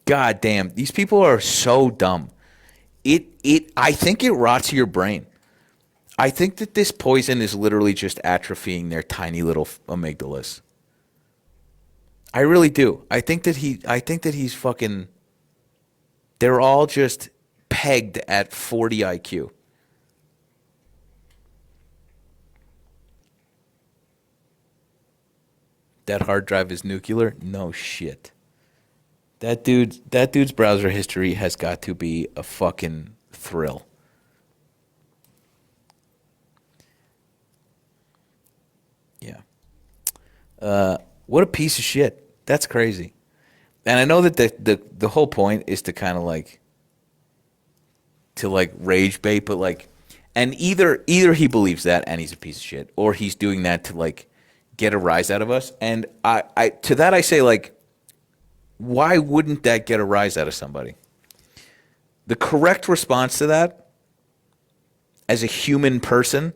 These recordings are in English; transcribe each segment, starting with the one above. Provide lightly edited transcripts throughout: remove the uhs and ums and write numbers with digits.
God damn, these people are so dumb. I think it rots your brain. I think that this poison is literally just atrophying their tiny little amygdalas. I really do. I think that he's fucking, they're all just pegged at 40 IQ. That hard drive is nuclear? No shit. That dude's browser history has got to be a fucking thrill. Yeah. What a piece of shit. That's crazy. And I know that the whole point is to kind of like to like rage bait, but like, and either he believes that and he's a piece of shit, or he's doing that to like get a rise out of us. And I to that I say like, why wouldn't that get a rise out of somebody? The correct response to that, as a human person,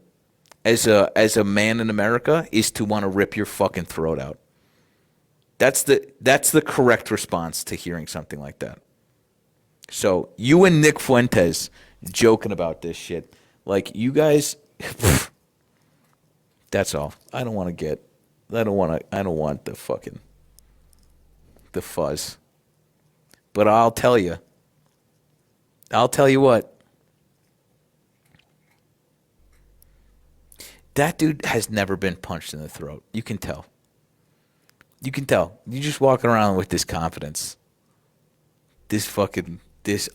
as a man in America, is to want to rip your fucking throat out. That's the correct response to hearing something like that. So you and Nick Fuentes joking about this shit, like you guys. That's all. I don't want to get. I don't want to. I don't want the fucking the fuzz. But I'll tell you. I'll tell you what. That dude has never been punched in the throat. You can tell. You can tell. You just walking around with this confidence. This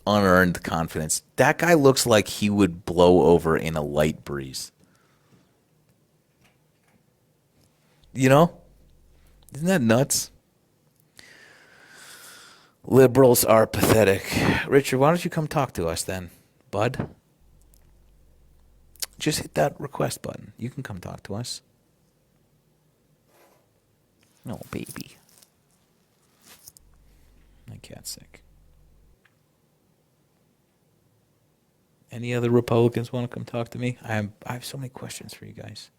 unearned confidence. That guy looks like he would blow over in a light breeze. You know? Isn't that nuts? Liberals are pathetic. Richard, why don't you come talk to us then, bud? Just hit that request button. You can come talk to us. No, baby. My cat's sick. Any other Republicans want to come talk to me? I have so many questions for you guys.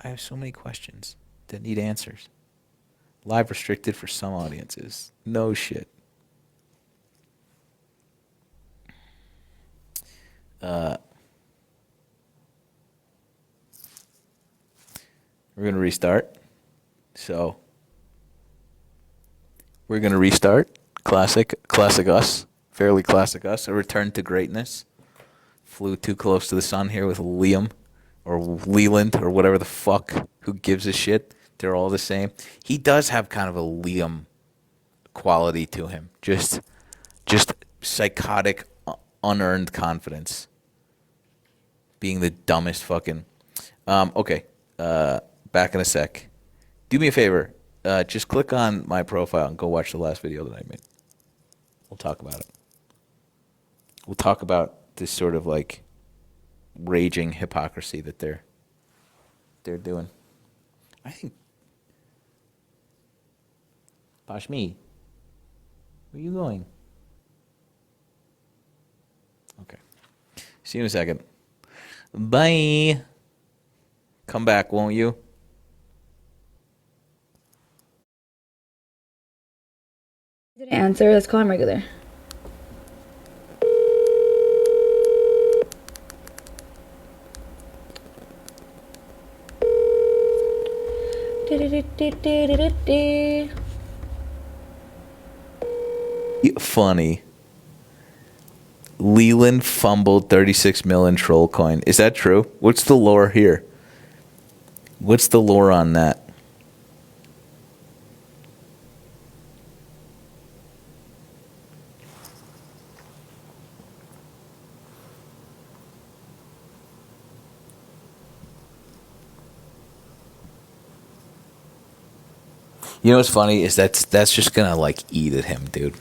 I have so many questions that need answers. Live restricted for some audiences. No shit. We're gonna restart. So we're gonna restart. Classic us. Fairly classic us. A return to greatness. Flew too close to the sun here with Liam or Leland or whatever the fuck. Who gives a shit? They're all the same. He does have kind of a Liam quality to him. Just psychotic, unearned confidence. Being the dumbest fucking. Okay. Back in a sec. Do me a favor. Just click on my profile and go watch the last video that I made. We'll talk about it. We'll talk about this sort of like raging hypocrisy that they're doing. I think Pashmi, where are you going? Okay. See you in a second. Bye. Come back, won't you? Didn't answer. Let's call him regular. Funny. Leland fumbled 36 million troll coin. Is that true? What's the lore here? What's the lore on that? You know what's funny is that's just gonna like eat at him, dude.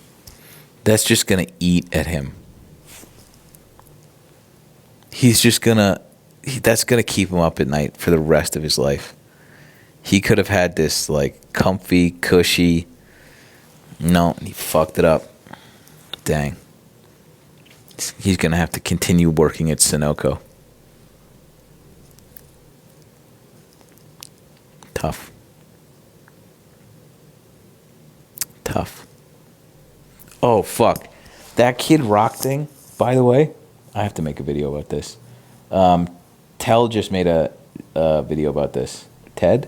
That's just gonna eat at him. He's just gonna. That's gonna keep him up at night for the rest of his life. He could have had this like comfy, cushy. No, he fucked it up. Dang. He's gonna have to continue working at Sunoco. Tough. Tough. Oh, fuck. That Kid Rock thing, by the way, I have to make a video about this. Tell just made a video about this. Ted?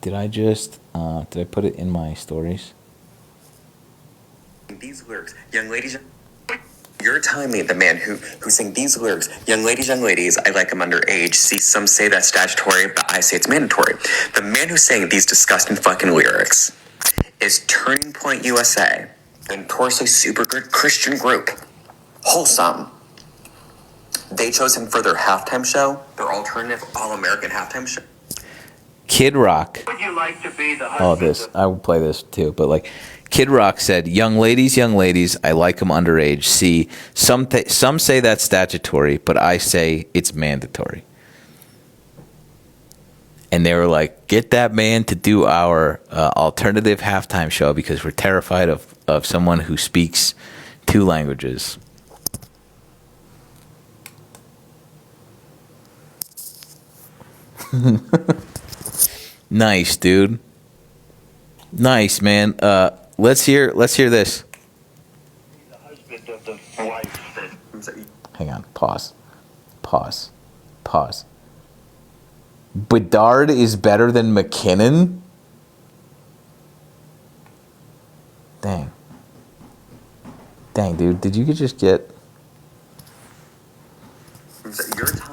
Did I put it in my stories? These lyrics, young ladies, you're telling me the man who sang these lyrics, young ladies, I like them underage. See, some say that's statutory, but I say it's mandatory. The man who sang these disgusting fucking lyrics is Turning Point USA, a notoriously super good Christian group. Wholesome. They chose him for their halftime show, their alternative all-American halftime show. Kid Rock. Would you like to be the Oh, this. I would play this too, but like, Kid Rock said, young ladies, I like them underage. See, some say that's statutory, but I say it's mandatory. And they were like, get that man to do our alternative halftime show because we're terrified of someone who speaks 2 languages. Nice, dude. Nice, man. Let's hear this. The husband of the wife that Hang on. Pause. Bedard is better than McKinnon? Dang, dude. Did you just get...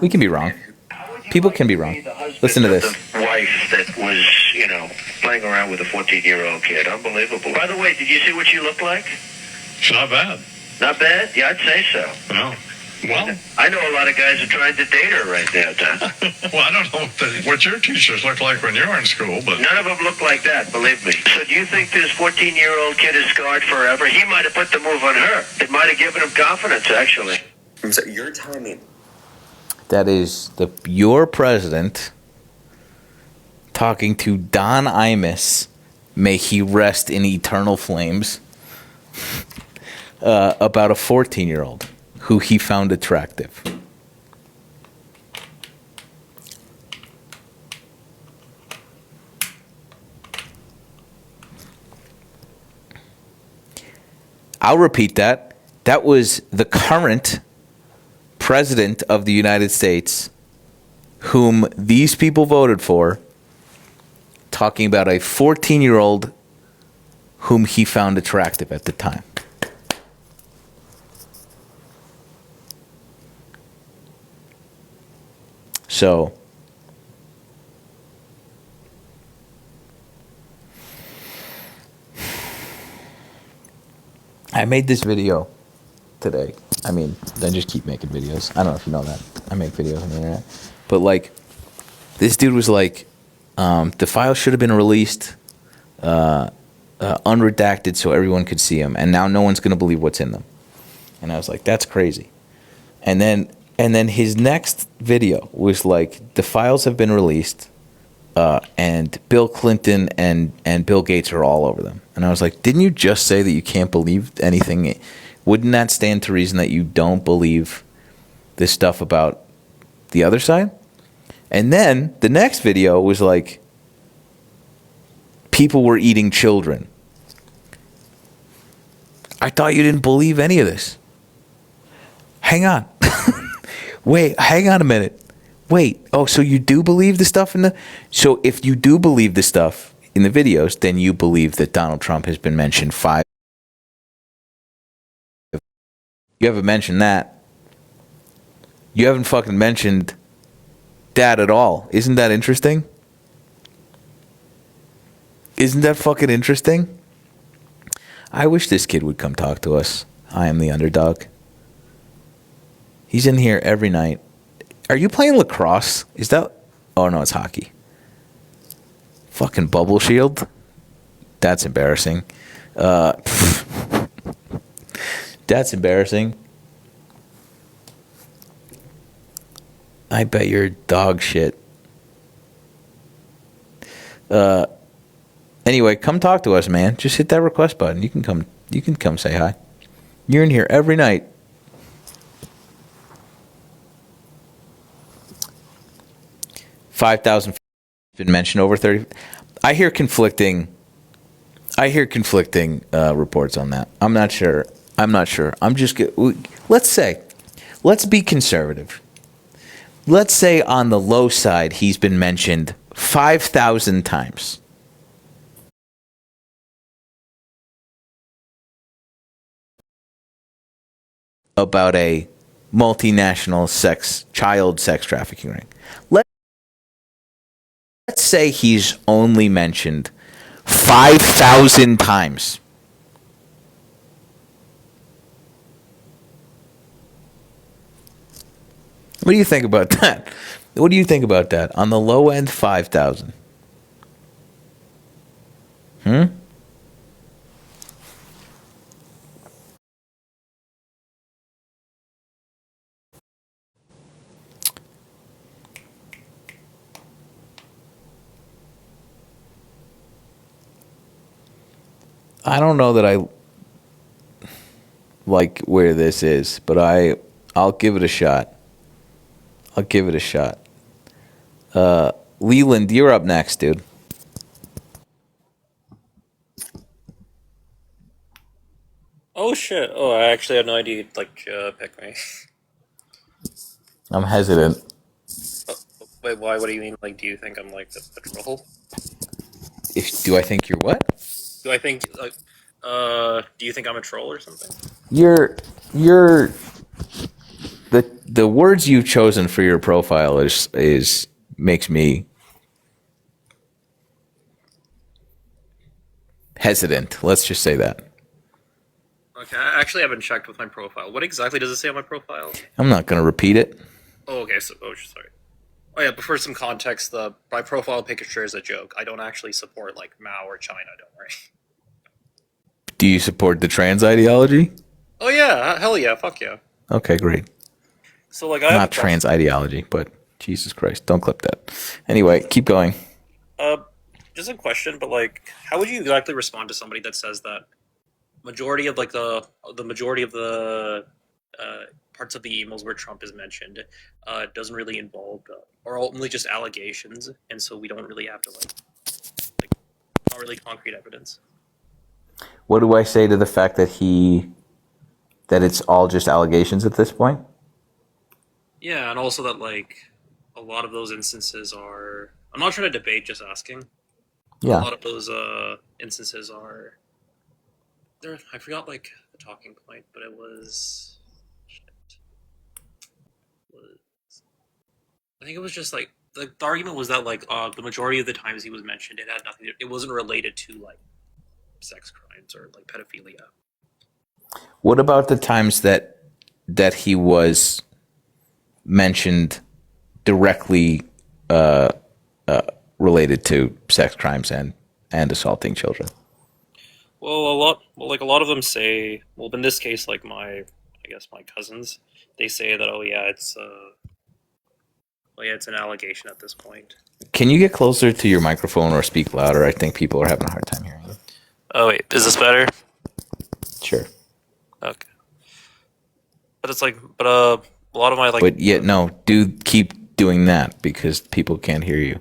We can be wrong. People can be wrong. Listen to this. The wife that was, playing around with a 14-year-old kid. Unbelievable. By the way, did you see what she looked like? It's not bad. Not bad? Yeah, I'd say so. No. Well, I know a lot of guys are trying to date her right now, Don. well, I don't know what your teachers look like when you were in school, but None of them look like that, believe me. So do you think this 14-year-old kid is scarred forever? He might have put the move on her. It might have given him confidence, actually. So you're telling me That is your president talking to Don Imus, may he rest in eternal flames, about a 14-year-old who he found attractive. I'll repeat that. That was the current president of the United States, whom these people voted for, talking about a 14-year-old whom he found attractive at the time. So, I made this video today. I mean, I just keep making videos. I don't know if you know that. I make videos on the internet. But, like, this dude was like, the file should have been released unredacted so everyone could see them. And now no one's going to believe what's in them. And I was like, that's crazy. And then his next video was like, the files have been released, and Bill Clinton and Bill Gates are all over them. And I was like, didn't you just say that you can't believe anything? Wouldn't that stand to reason that you don't believe this stuff about the other side? And then the next video was like, people were eating children. I thought you didn't believe any of this. Hang on. Wait, hang on a minute. Wait, oh, so you do believe the stuff in the... So if you do believe the stuff in the videos, then you believe that Donald Trump has been mentioned 5... You haven't mentioned that. You haven't fucking mentioned that at all. Isn't that interesting? Isn't that fucking interesting? I wish this kid would come talk to us. I am the underdog. He's in here every night. Are you playing lacrosse? Is that... Oh, no, it's hockey. Fucking bubble shield? That's embarrassing. That's embarrassing. I bet you're dog shit. Anyway, come talk to us, man. Just hit that request button. You can come say hi. You're in here every night. $5,000 been mentioned over 30. I hear conflicting I hear conflicting reports on that. I'm not sure. I'm just let's be conservative. Let's say on the low side, he's been mentioned 5,000 times. About a multinational child sex trafficking ring. Let's say he's only mentioned 5,000 times. What do you think about that? What do you think about that? On the low end, 5,000. I don't know that I like where this is, but I'll give it a shot. Leland, you're up next, dude. Oh shit! Oh, I actually had no idea you'd pick me. I'm hesitant. Wait, why? What do you mean? Like, do you think I'm like a troll? Do I think you're what? Do I think do you think I'm a troll or something? You're the words you've chosen for your profile is makes me hesitant. Let's just say that. Okay, I actually haven't checked with my profile. What exactly does it say on my profile? I'm not going to repeat it. Oh, okay. Sorry. Oh yeah, but for some context, my profile picture is a joke. I don't actually support like Mao or China. Don't worry. Do you support the trans ideology? Oh yeah, hell yeah, fuck yeah. Okay, great. So like, I have Not trans ideology, but Jesus Christ, don't clip that. Anyway, keep going. Just a question, but like, how would you exactly respond to somebody that says that majority of like the majority of the parts of the emails where Trump is mentioned doesn't really involve or only just allegations, and so we don't really have to like not really concrete evidence. What do I say to the fact that it's all just allegations at this point? Yeah, and also that like a lot of those instances are. I'm not trying to debate, just asking. Yeah. A lot of those instances are. I forgot like the talking point, but it was. I think it was just like the argument was that like the majority of the times he was mentioned, it had nothing. It wasn't related to like sex crimes or like pedophilia. What about the times that he was mentioned directly related to sex crimes and assaulting children? Well, a lot of them say. Well, in this case, like I guess my cousins, they say that it's an allegation at this point. Can you get closer to your microphone or speak louder? I think people are having a hard time hearing you. Oh wait, is this better? Sure. Okay. But it's like, a lot of my like. But yet, no, do keep doing that because people can't hear you.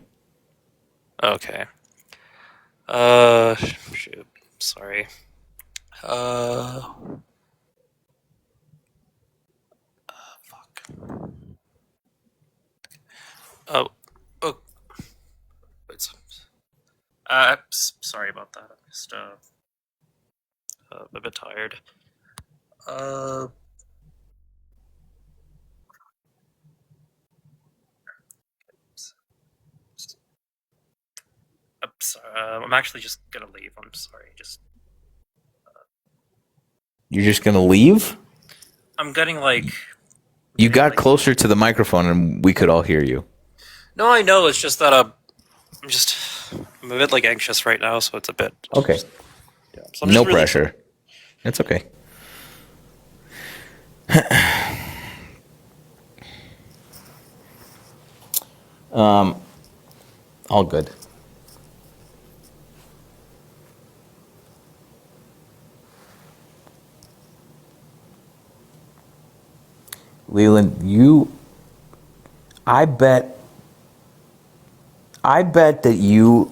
Okay. Shoot. Sorry. Fuck. Oh. Wait. Sorry about that. I'm just a bit tired. I'm sorry. I'm actually just gonna leave. I'm sorry. You're just gonna leave? I'm getting like. You got closer to the microphone and we could all hear you. No, I know. It's just that I'm a bit like anxious right now, so it's a bit. Okay. Yeah. So I'm No just really- pressure. It's okay. All good. Leland, I bet that you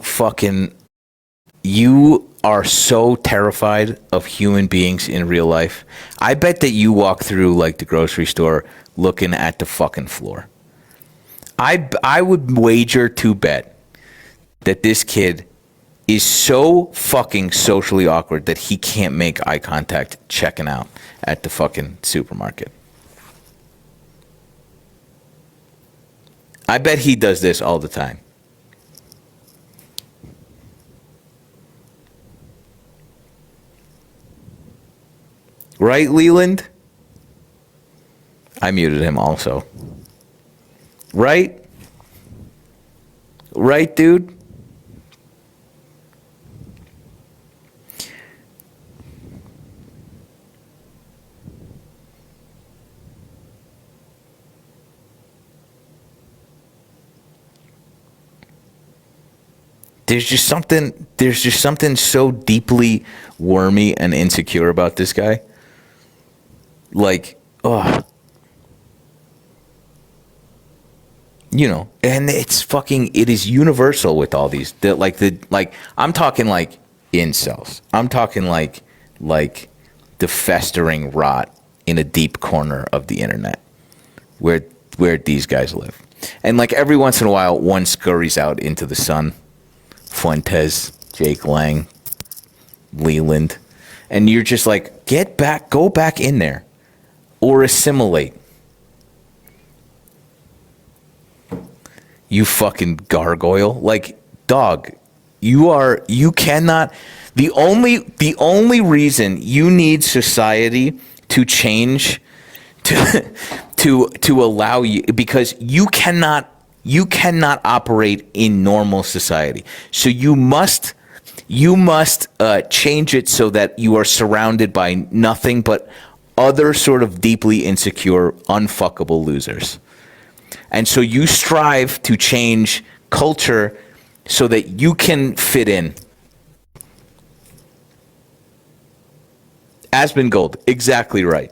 are so terrified of human beings in real life. I bet that you walk through like the grocery store looking at the fucking floor. I would wager to bet that this kid is so fucking socially awkward that he can't make eye contact checking out at the fucking supermarket. I bet he does this all the time. Right, Leland? I muted him also. Right? Right, dude? There's just something so deeply wormy and insecure about this guy. Like, oh. You know, and it is universal with all these. I'm talking like incels. I'm talking like the festering rot in a deep corner of the internet where these guys live. And like every once in a while, one scurries out into the sun. Fuentes, Jake Lang, Leland. And you're just like, go back in there or assimilate. You fucking gargoyle. Like, dog, you cannot, the only reason you need society to change to allow you, because you cannot operate in normal society. So you must change it so that you are surrounded by nothing but other sort of deeply insecure, unfuckable losers. And so you strive to change culture so that you can fit in. Asmongold, exactly right.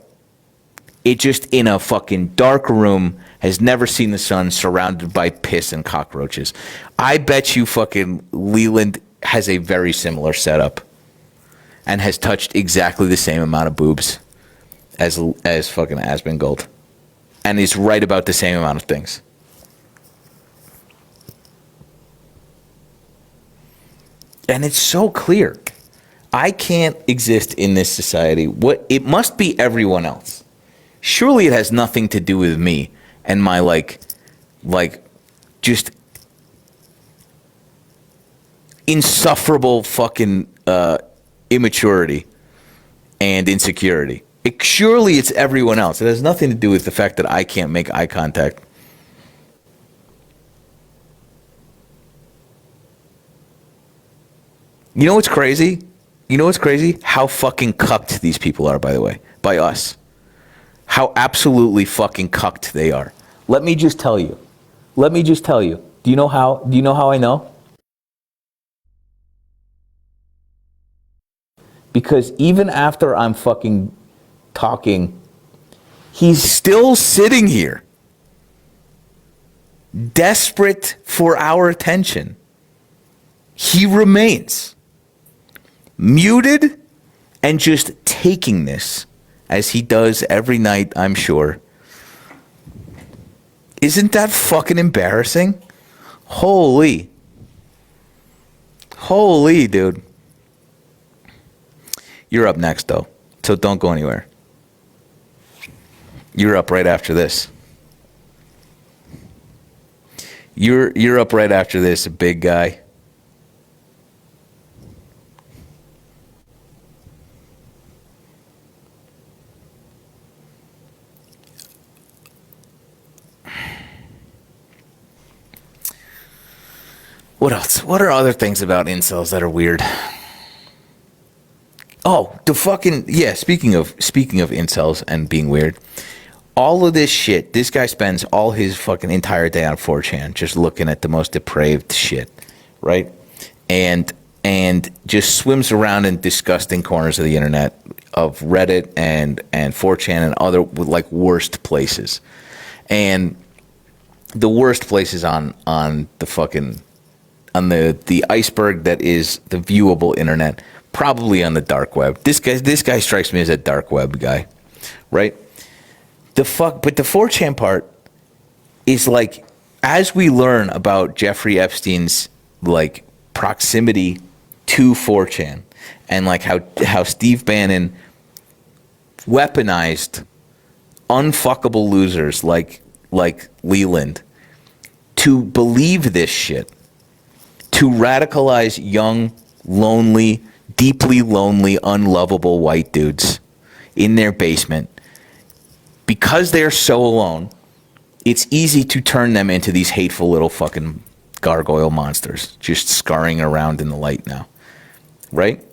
It just in a fucking dark room, has never seen the sun, surrounded by piss and cockroaches. I bet you fucking Leland has a very similar setup and has touched exactly the same amount of boobs as fucking Asmongold. And is right about the same amount of things. And it's so clear. I can't exist in this society. It must be everyone else. Surely it has nothing to do with me and my like just insufferable fucking immaturity and insecurity. Surely it's everyone else. It has nothing to do with the fact that I can't make eye contact. You know what's crazy? How fucking cucked these people are, by the way, by us. How absolutely fucking cucked they are. Let me just tell you. Do you know how I know? Because even after I'm fucking talking, he's still sitting here, desperate for our attention. He remains muted and just taking this, as he does every night, I'm sure. Isn't that fucking embarrassing? Holy, dude. You're up next, though, so don't go anywhere. You're up right after this. You're up right after this, big guy. What else? What are other things about incels that are weird? Oh, speaking of incels and being weird, all of this shit, this guy spends all his fucking entire day on 4chan just looking at the most depraved shit, right? And just swims around in disgusting corners of the internet, of Reddit and 4chan and other like worst places. And the worst places on the fucking on the iceberg that is the viewable internet probably on the dark web. This guy strikes me as a dark web guy, right? But the 4chan part is like, as we learn about Jeffrey Epstein's like proximity to 4chan and like how Steve Bannon weaponized unfuckable losers like Leland to believe this shit, to radicalize young, lonely, deeply lonely, unlovable white dudes in their basement. Because they're so alone, it's easy to turn them into these hateful little fucking gargoyle monsters just scurrying around in the light now. Right?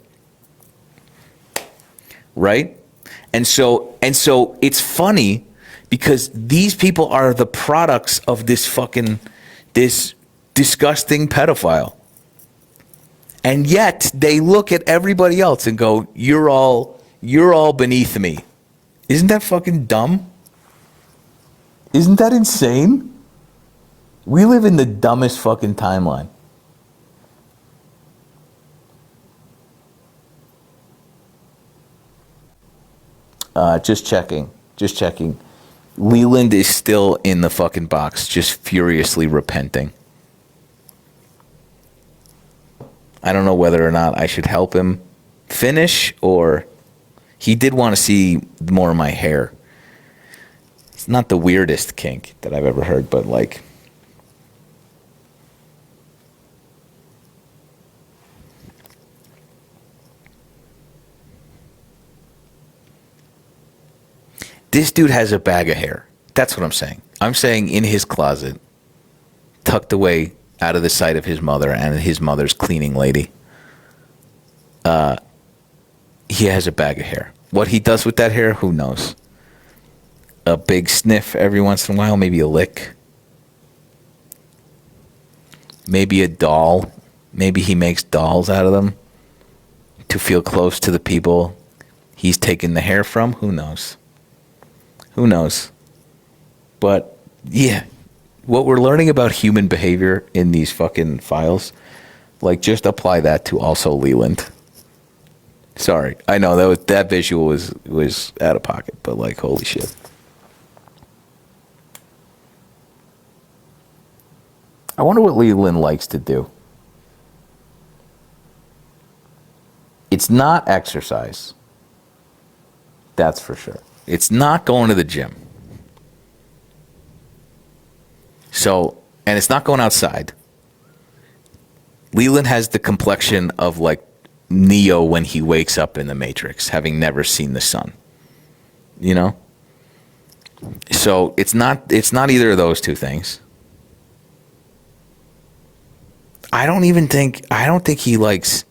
Right? And so it's funny because these people are the products of this disgusting pedophile. And yet they look at everybody else and go, you're all beneath me. Isn't that fucking dumb? Isn't that insane? We live in the dumbest fucking timeline. Just checking. Leland is still in the fucking box, just furiously repenting. I don't know whether or not I should help him finish, or he did want to see more of my hair. It's not the weirdest kink that I've ever heard, but like, this dude has a bag of hair. That's what I'm saying. I'm saying in his closet, tucked away out of the sight of his mother and his mother's cleaning lady. He has a bag of hair. What he does with that hair, who knows? A big sniff every once in a while, maybe a lick. Maybe a doll. Maybe he makes dolls out of them to feel close to the people he's taken the hair from. Who knows? Who knows? But yeah, what we're learning about human behavior in these fucking files, like, just apply that to also Leland. Sorry, I know that visual was out of pocket, but like, holy shit. I wonder what Leland likes to do. It's not exercise. That's for sure. It's not going to the gym. So, and it's not going outside. Leland has the complexion of like Neo when he wakes up in the Matrix, having never seen the sun. You know? So it's not either of those two things. I don't think he likes,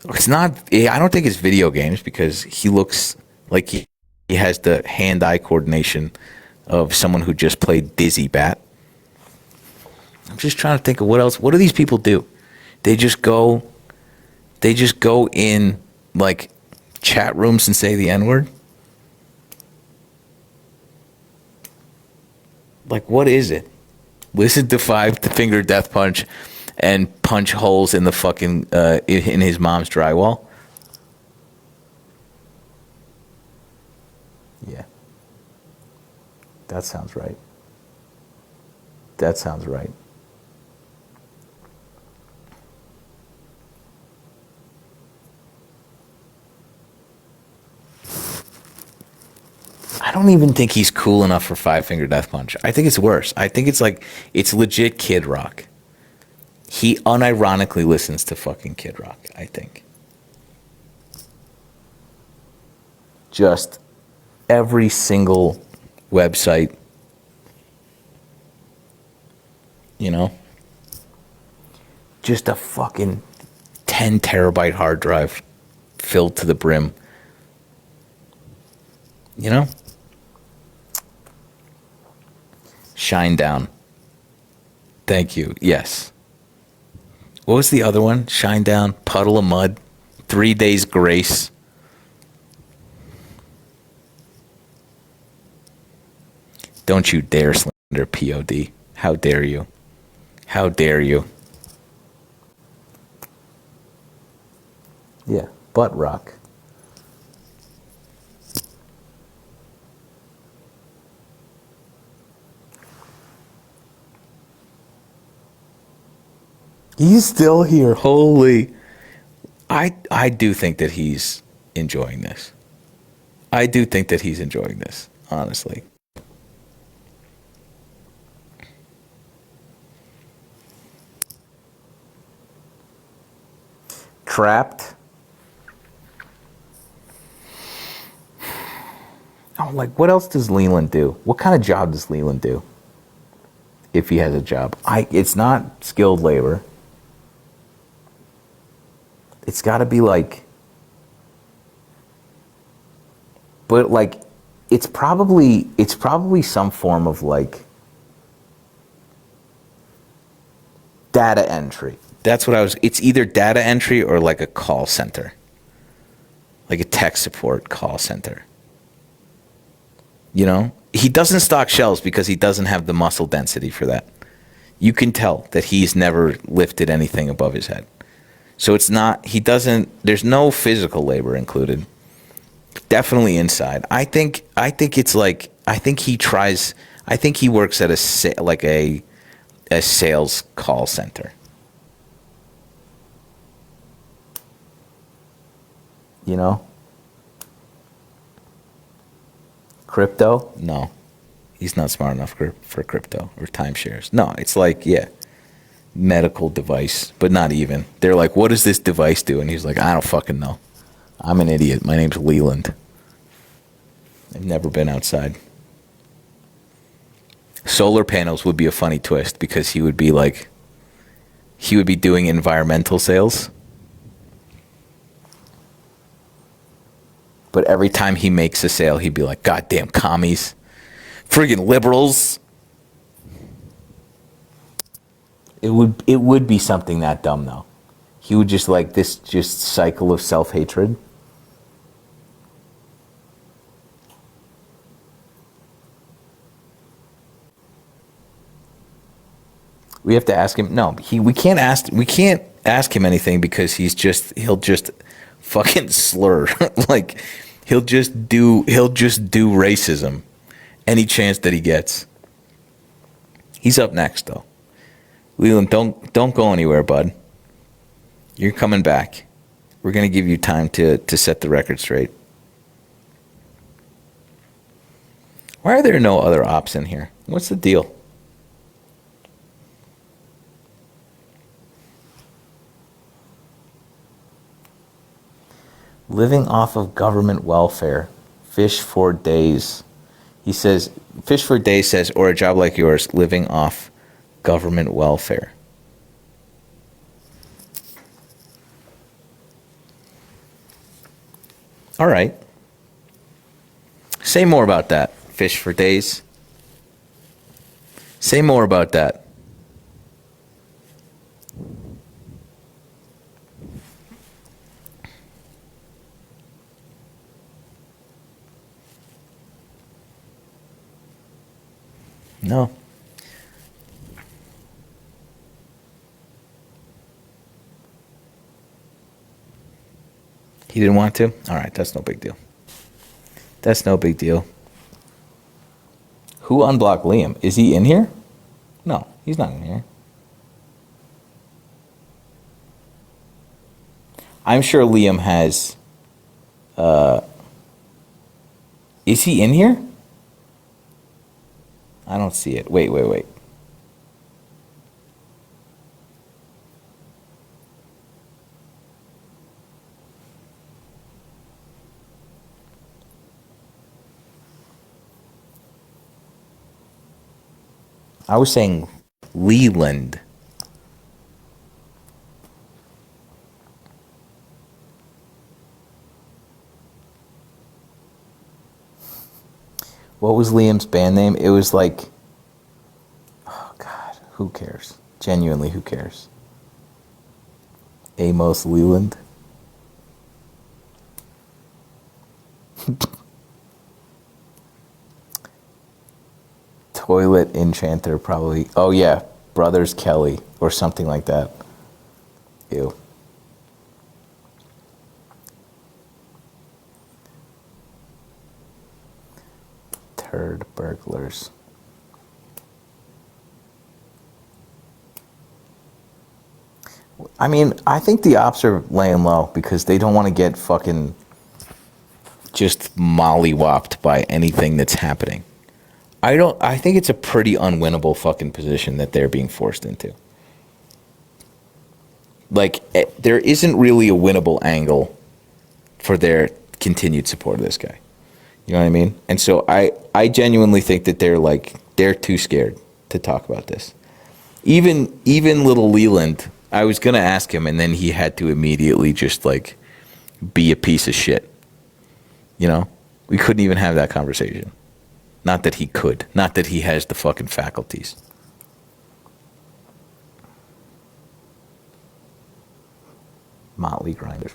I don't think it's video games, because he looks like he has the hand-eye coordination of someone who just played Dizzy Bat. I'm just trying to think of what else. What do these people do? They just go in like chat rooms and say the N-word? Like, what is it? Listen to Five Finger Death Punch and punch holes in the fucking in his mom's drywall? Yeah. That sounds right. That sounds right. I don't even think he's cool enough for Five Finger Death Punch. I think it's worse. I think it's legit Kid Rock. He unironically listens to fucking Kid Rock, I think. Just every single website, you know, just a fucking 10 terabyte hard drive filled to the brim, you know? Shinedown. Thank you. Yes. What was the other one? Shinedown, Puddle of Mud, 3 Days Grace. Don't you dare slander POD. How dare you? How dare you? Yeah, butt rock. He's still here. Holy. I do think that he's enjoying this. I do think that he's enjoying this, honestly. Trapped. Oh, like, what else does Leland do? What kind of job does Leland do? If he has a job. It's not skilled labor. It's got to be like, but like, it's probably some form of like data entry. That's what it's either data entry or like a call center, like a tech support call center. You know, he doesn't stock shelves because he doesn't have the muscle density for that. You can tell that he's never lifted anything above his head. So there's no physical labor included. Definitely inside. I think he works at a sales call center. You know? Crypto? No. He's not smart enough for crypto or timeshares. No, it's like, yeah, medical device, but not even. They're like, what does this device do? And he's like, I don't fucking know. I'm an idiot. My name's Leland. I've never been outside. Solar panels would be a funny twist because he would be doing environmental sales. But every time he makes a sale, he'd be like, goddamn commies. Friggin' liberals. It would be something that dumb, though. He would just like this just cycle of self-hatred. We have to ask him. No, we can't ask him anything because he'll just fucking slur. Like he'll just do racism any chance that he gets. He's up next though. Leland, don't go anywhere, bud. You're coming back. We're going to give you time to set the record straight. Why are there no other ops in here? What's the deal? Living off of government welfare. Fish for days. He says, Fish for days says, or a job like yours, living off government welfare. All right. Say more about that, Fish for days. Say more about that. No. He didn't want to? All right, that's no big deal. That's no big deal. Who unblocked Liam? Is he in here? No, he's not in here. I'm sure Liam has... is he in here? I don't see it. Wait. I was saying Leland. What was Liam's band name? It was like, oh God, who cares? Genuinely, who cares? Amos Leland. Toilet Enchanter, probably. Oh yeah, Brothers Kelly or something like that. Ew. Turd burglars. I mean, I think the ops are laying low because they don't want to get fucking just mollywopped by anything that's happening. I think it's a pretty unwinnable fucking position that they're being forced into. Like, there isn't really a winnable angle for their continued support of this guy. You know what I mean? And so I genuinely think that they're too scared to talk about this. Even little Leland, I was going to ask him, and then he had to immediately just, like, be a piece of shit. You know? We couldn't even have that conversation. Not that he could. Not that he has the fucking faculties. Motley grinders.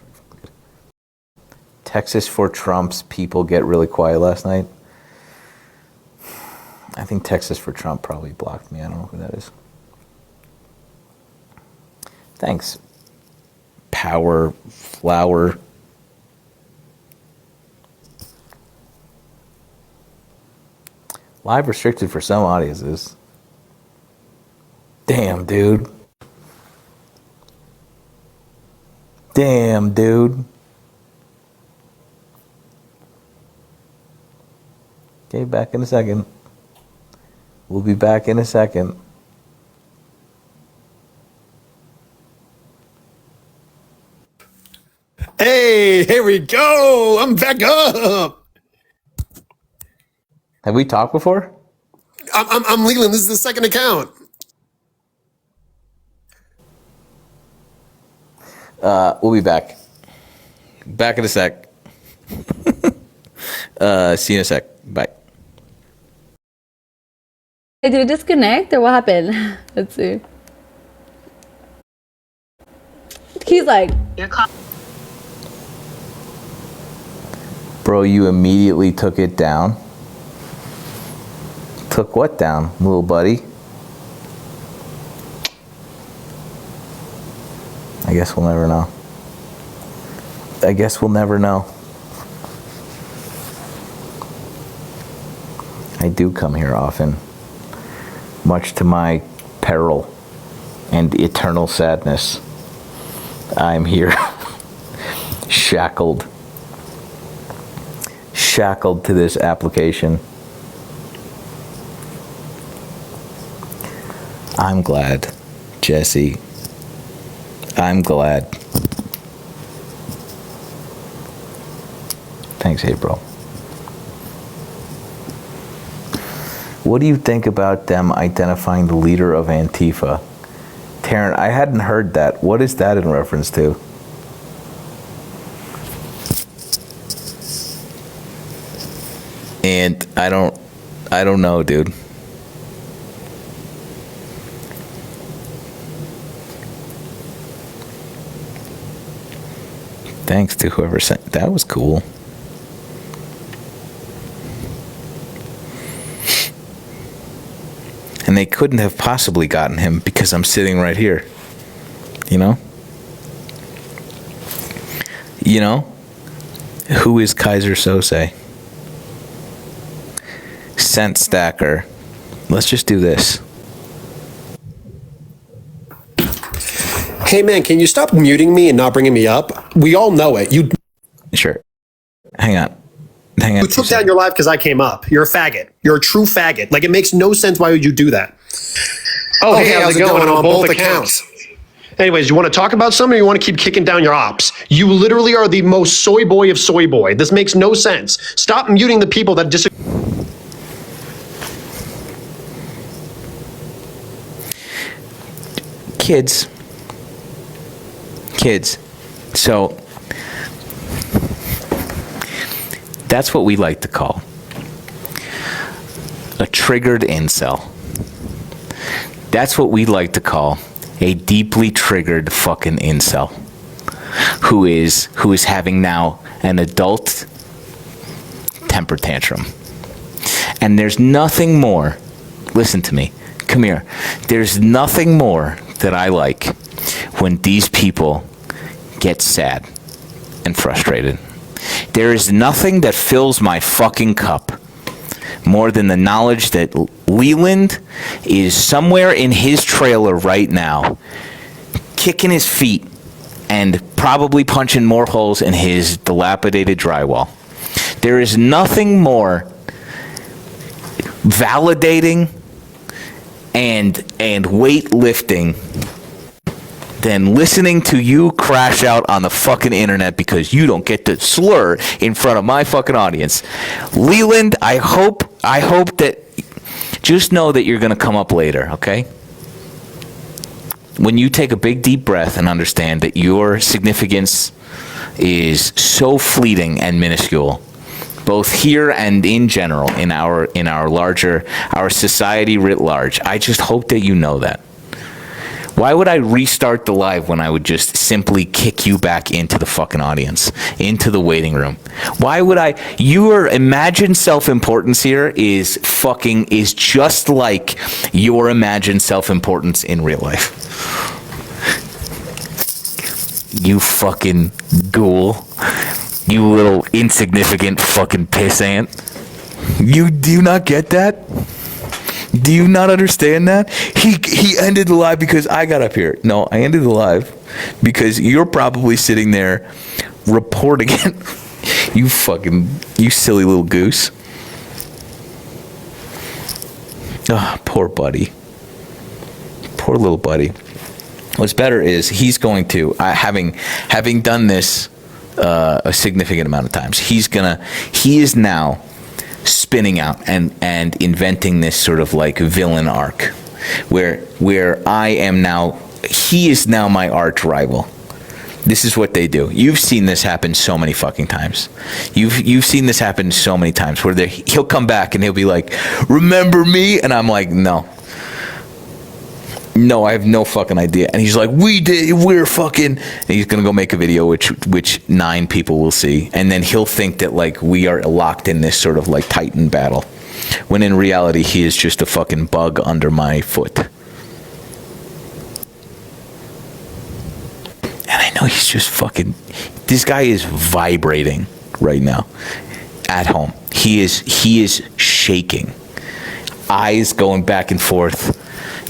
Texas for Trump's people get really quiet last night. I think Texas for Trump probably blocked me. I don't know who that is. Thanks. Power Flower. Live restricted for some audiences. Damn, dude. Damn, dude. Okay, back in a second. We'll be back in a second. Hey, here we go. I'm back up. Have we talked before? I'm Leland. This is the second account. We'll be back. Back in a sec. See you in a sec. Bye. Hey, did it disconnect or what happened? Let's see. He's like, Bro, you immediately took it down. Took what down, little buddy? I guess we'll never know. I guess we'll never know. I do come here often, much to my peril and eternal sadness. I'm here, shackled to this application. I'm glad, Jesse. I'm glad. Thanks, April. What do you think about them identifying the leader of Antifa? Taryn, I hadn't heard that. What is that in reference to? And I don't know, dude. Thanks to whoever sent that. Was cool. And they couldn't have possibly gotten him because I'm sitting right here. You know? You know? Who is Kaiser Sose? Scent Stacker. Let's just do this. Hey, man, can you stop muting me and not bringing me up? We all know it. You Sure. Hang on. took down your live because I came up. You're a faggot. You're a true faggot. Like, it makes no sense. Why would you do that? Oh, hey, how's it going on both accounts? Anyways, you want to talk about something or you want to keep kicking down your ops? You literally are the most soy boy of soy boy. This makes no sense. Stop muting the people that disagree. Kids. So that's what we like to call a triggered incel. That's what we like to call a deeply triggered fucking incel who is having now an adult temper tantrum. And there's nothing more, listen to me, come here. There's nothing more that I like when these people get sad and frustrated. There is nothing that fills my fucking cup more than the knowledge that Leland is somewhere in his trailer right now, kicking his feet and probably punching more holes in his dilapidated drywall. There is nothing more validating and weightlifting than listening to you crash out on the fucking internet because you don't get to slur in front of my fucking audience. Leland, I hope that, just know that you're going to come up later, okay? When you take a big deep breath and understand that your significance is so fleeting and minuscule, both here and in general, in our larger, our society writ large, I just hope that you know that. Why would I restart the live when I would just simply kick you back into the fucking audience, into the waiting room? Why would I? Your imagined self-importance here is just like your imagined self-importance in real life. You fucking ghoul. You little insignificant fucking pissant. You do not get that? Do you not understand that? He ended the live because I got up here. No, I ended the live because you're probably sitting there reporting it. You silly little goose. Ah, poor buddy. Poor little buddy. What's better is he's going to, having done this a significant amount of times, he is now spinning out and inventing this sort of like villain arc where he is now my arch rival. This is what they do. You've seen this happen so many fucking times. You've seen this happen so many times where he'll come back and he'll be like, remember me? And I'm like, no, I have no fucking idea. And he's like, we're fucking, and he's going to go make a video which 9 people will see. And then he'll think that like we are locked in this sort of like Titan battle. When in reality, he is just a fucking bug under my foot. And I know he's just this guy is vibrating right now at home. He is shaking. Eyes going back and forth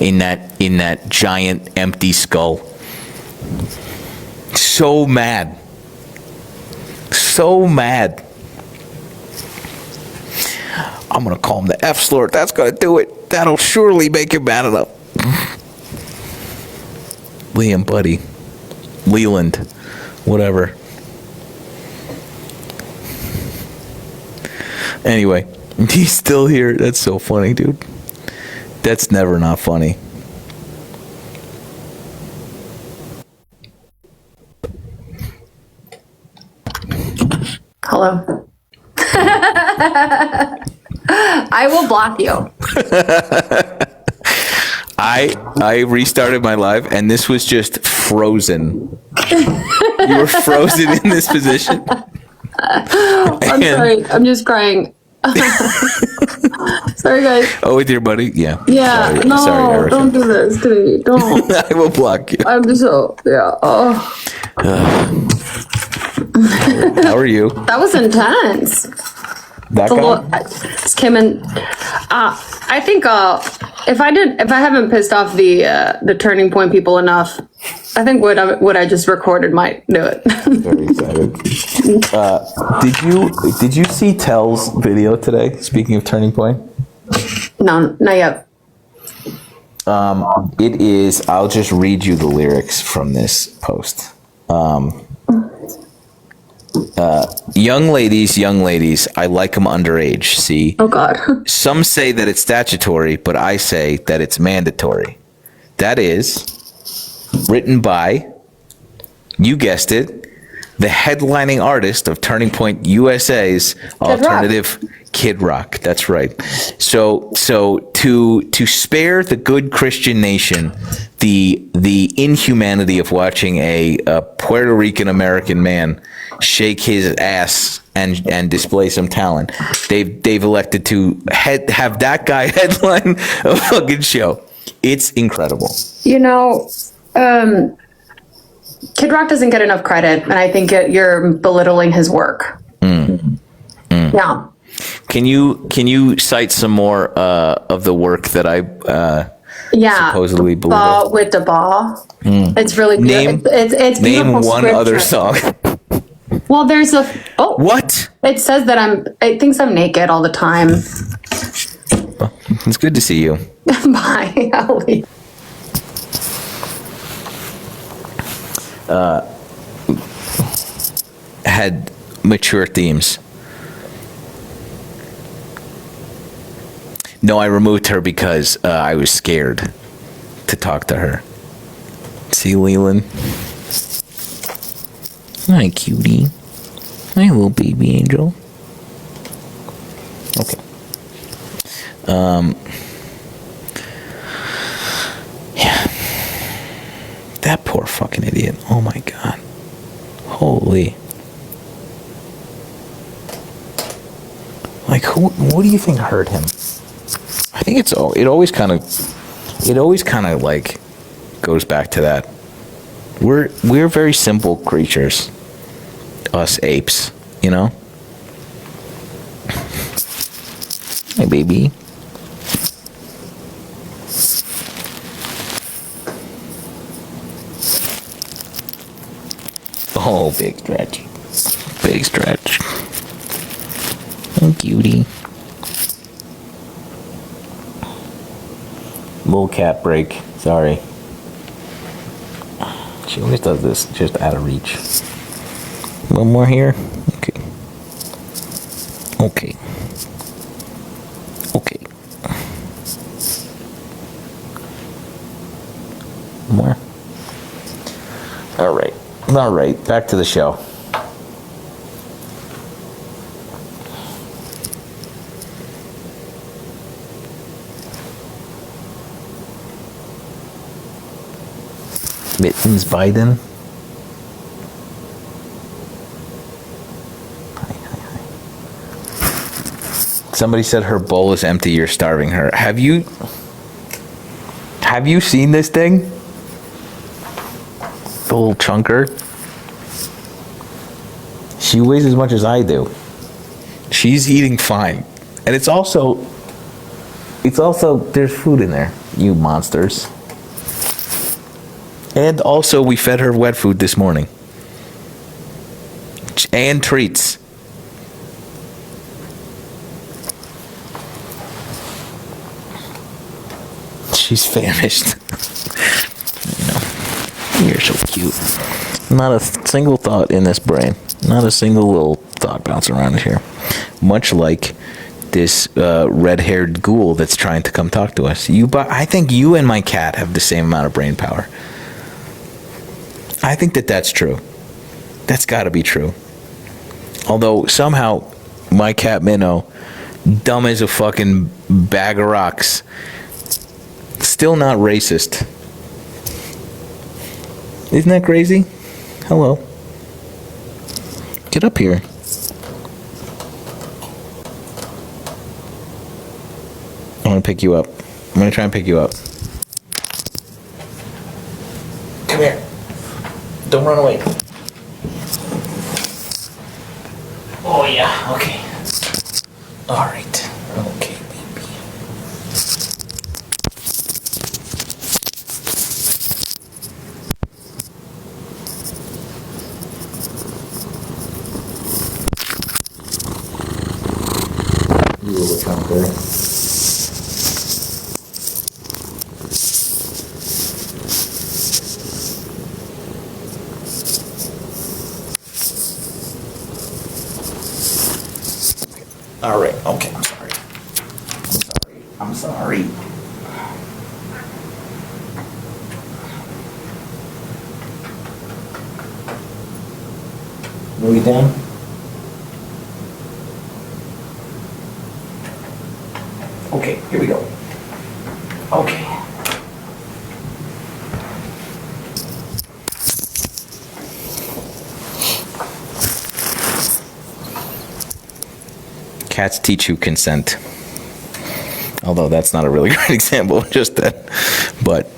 in that giant empty skull. So mad. I'm gonna call him the F slur. That's gonna do it. That'll surely make him mad enough. Liam, buddy. Leland. Whatever. Anyway, he's still here. That's so funny, dude. That's never not funny. Hello. I will block you. I restarted my live and this was just frozen. You were frozen in this position. I'm sorry. I'm just crying. Sorry, guys. Oh, with your buddy? Yeah. Yeah. Sorry, Erica. Don't do this to me. Don't. I will block you. I'm just so, yeah. Oh. How are you? That was intense. That guy? Just came in. I think if I haven't pissed off the Turning Point people enough, I think what I just recorded might do it. Very excited. Did you see Tell's video today? Speaking of Turning Point. No, not yet. It is. I'll just read you the lyrics from this post. Young ladies, I like them underage, see? Oh, God. Some say that it's statutory, but I say that it's mandatory. That is written by, you guessed it, the headlining artist of Turning Point USA's alternative Kid Rock. That's right. So to spare the good Christian nation the inhumanity of watching a Puerto Rican American man shake his ass and display some talent, they've elected to have that guy headline a fucking show. It's incredible. You know, Kid Rock doesn't get enough credit, and I think you're belittling his work. Yeah. Can you cite some more of the work that I Yeah, supposedly believe ball with the ball. It's really good. Name- It's name beautiful one other scripture. song? Well, there's a What? It says that it thinks I'm naked all the time. It's good to see you. Bye. I'll leave. Had mature themes. No, I removed her because I was scared to talk to her. See, Leland? Hi, cutie. Hi, little baby angel. Okay. Yeah. That poor fucking idiot. Oh my god. Holy. Like, what do you think hurt him? I think it always kind of like goes back to that. We're very simple creatures. Us apes, you know? Hey, baby. Oh, big stretch. Big stretch. Oh, cutie. Little cat break. Sorry. She always does this just out of reach. One more here. Okay. Okay. Okay. More. All right. All right. Back to the show. Mittens Biden. Somebody said her bowl is empty, you're starving her. Have you seen this thing? The little chunker. She weighs as much as I do. She's eating fine. And it's also there's food in there, you monsters. And also, we fed her wet food this morning. And treats. She's famished. You're so cute. Not a single thought in this brain. Not a single little thought bouncing around here. Much like this red-haired ghoul that's trying to come talk to us. I think you and my cat have the same amount of brain power. I think that's true. That's got to be true. Although somehow my cat Minnow, dumb as a fucking bag of rocks, still not racist. Isn't that crazy? Hello. Get up here. I want to pick you up. I'm going to try and pick you up. Come here. Don't run away. Oh, yeah. Okay. All right. Okay, baby. You will come there. All right. Okay. I'm sorry. I'm sorry. Move it down. Okay. Here we go. Okay. Cats teach you consent. Although that's not a really great example, just that. But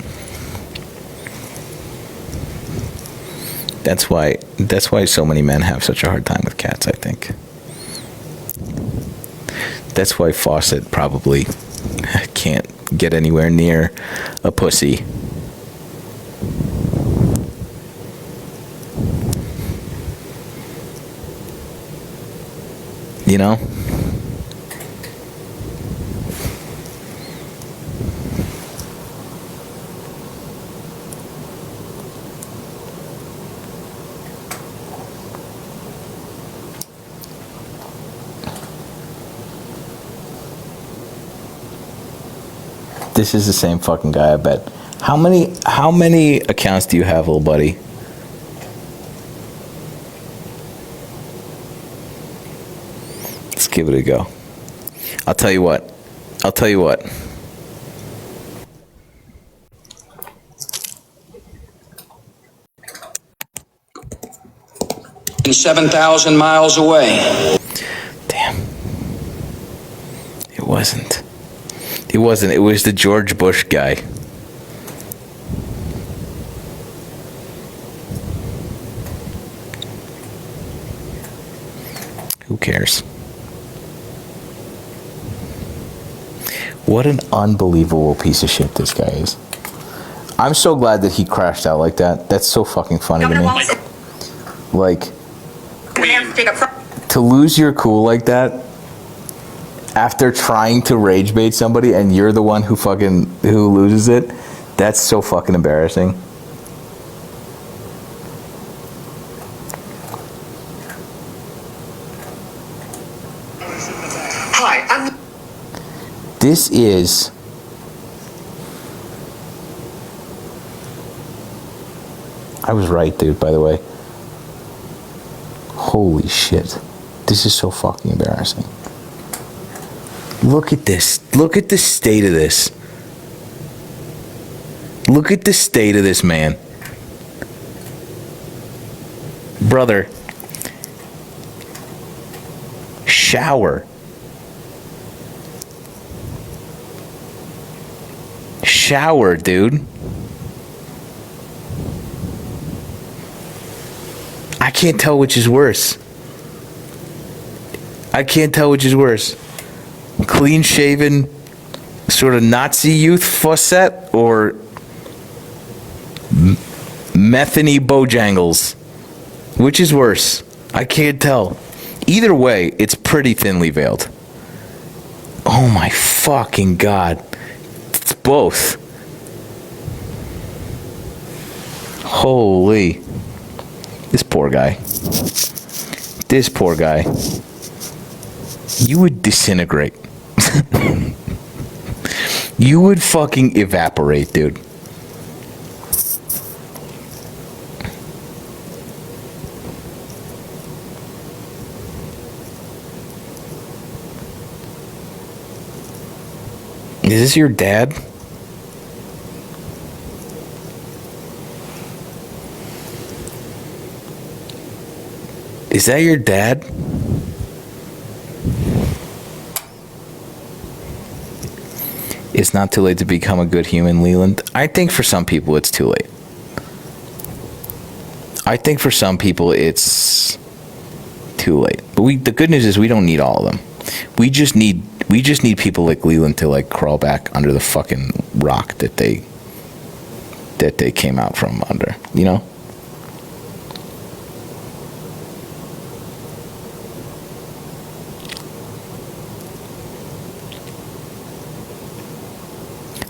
that's why so many men have such a hard time with cats, I think. That's why Fawcett probably can't get anywhere near a pussy. You know? This is the same fucking guy, I bet. How many accounts do you have, little buddy? Let's give it a go. I'll tell you what. 7,000 miles away. Damn. It wasn't. It was the George Bush guy. Who cares? What an unbelievable piece of shit this guy is. I'm so glad that he crashed out like that. That's so fucking funny to me. Like, to lose your cool like that after trying to rage bait somebody and you're the one who loses it, that's so fucking embarrassing. Hi, This is I was right, dude, by the way. Holy shit. This is so fucking embarrassing. Look at this. Look at the state of this. Look at the state of this man. Brother. Shower. Shower, dude. I can't tell which is worse. I can't tell which is worse. Clean shaven, sort of Nazi youth Fawcett, or Methany Bojangles. Which is worse? I can't tell. Either way, it's pretty thinly veiled. Oh my fucking God. It's both. Holy. This poor guy. This poor guy. You would disintegrate. You would fucking evaporate, dude. Is this your dad? Is that your dad? It's not too late to become a good human, Leland. I think for some people it's too late. I think for some people it's too late. But the good news is we don't need all of them. We just need people like Leland to like crawl back under the fucking rock that they came out from under, you know?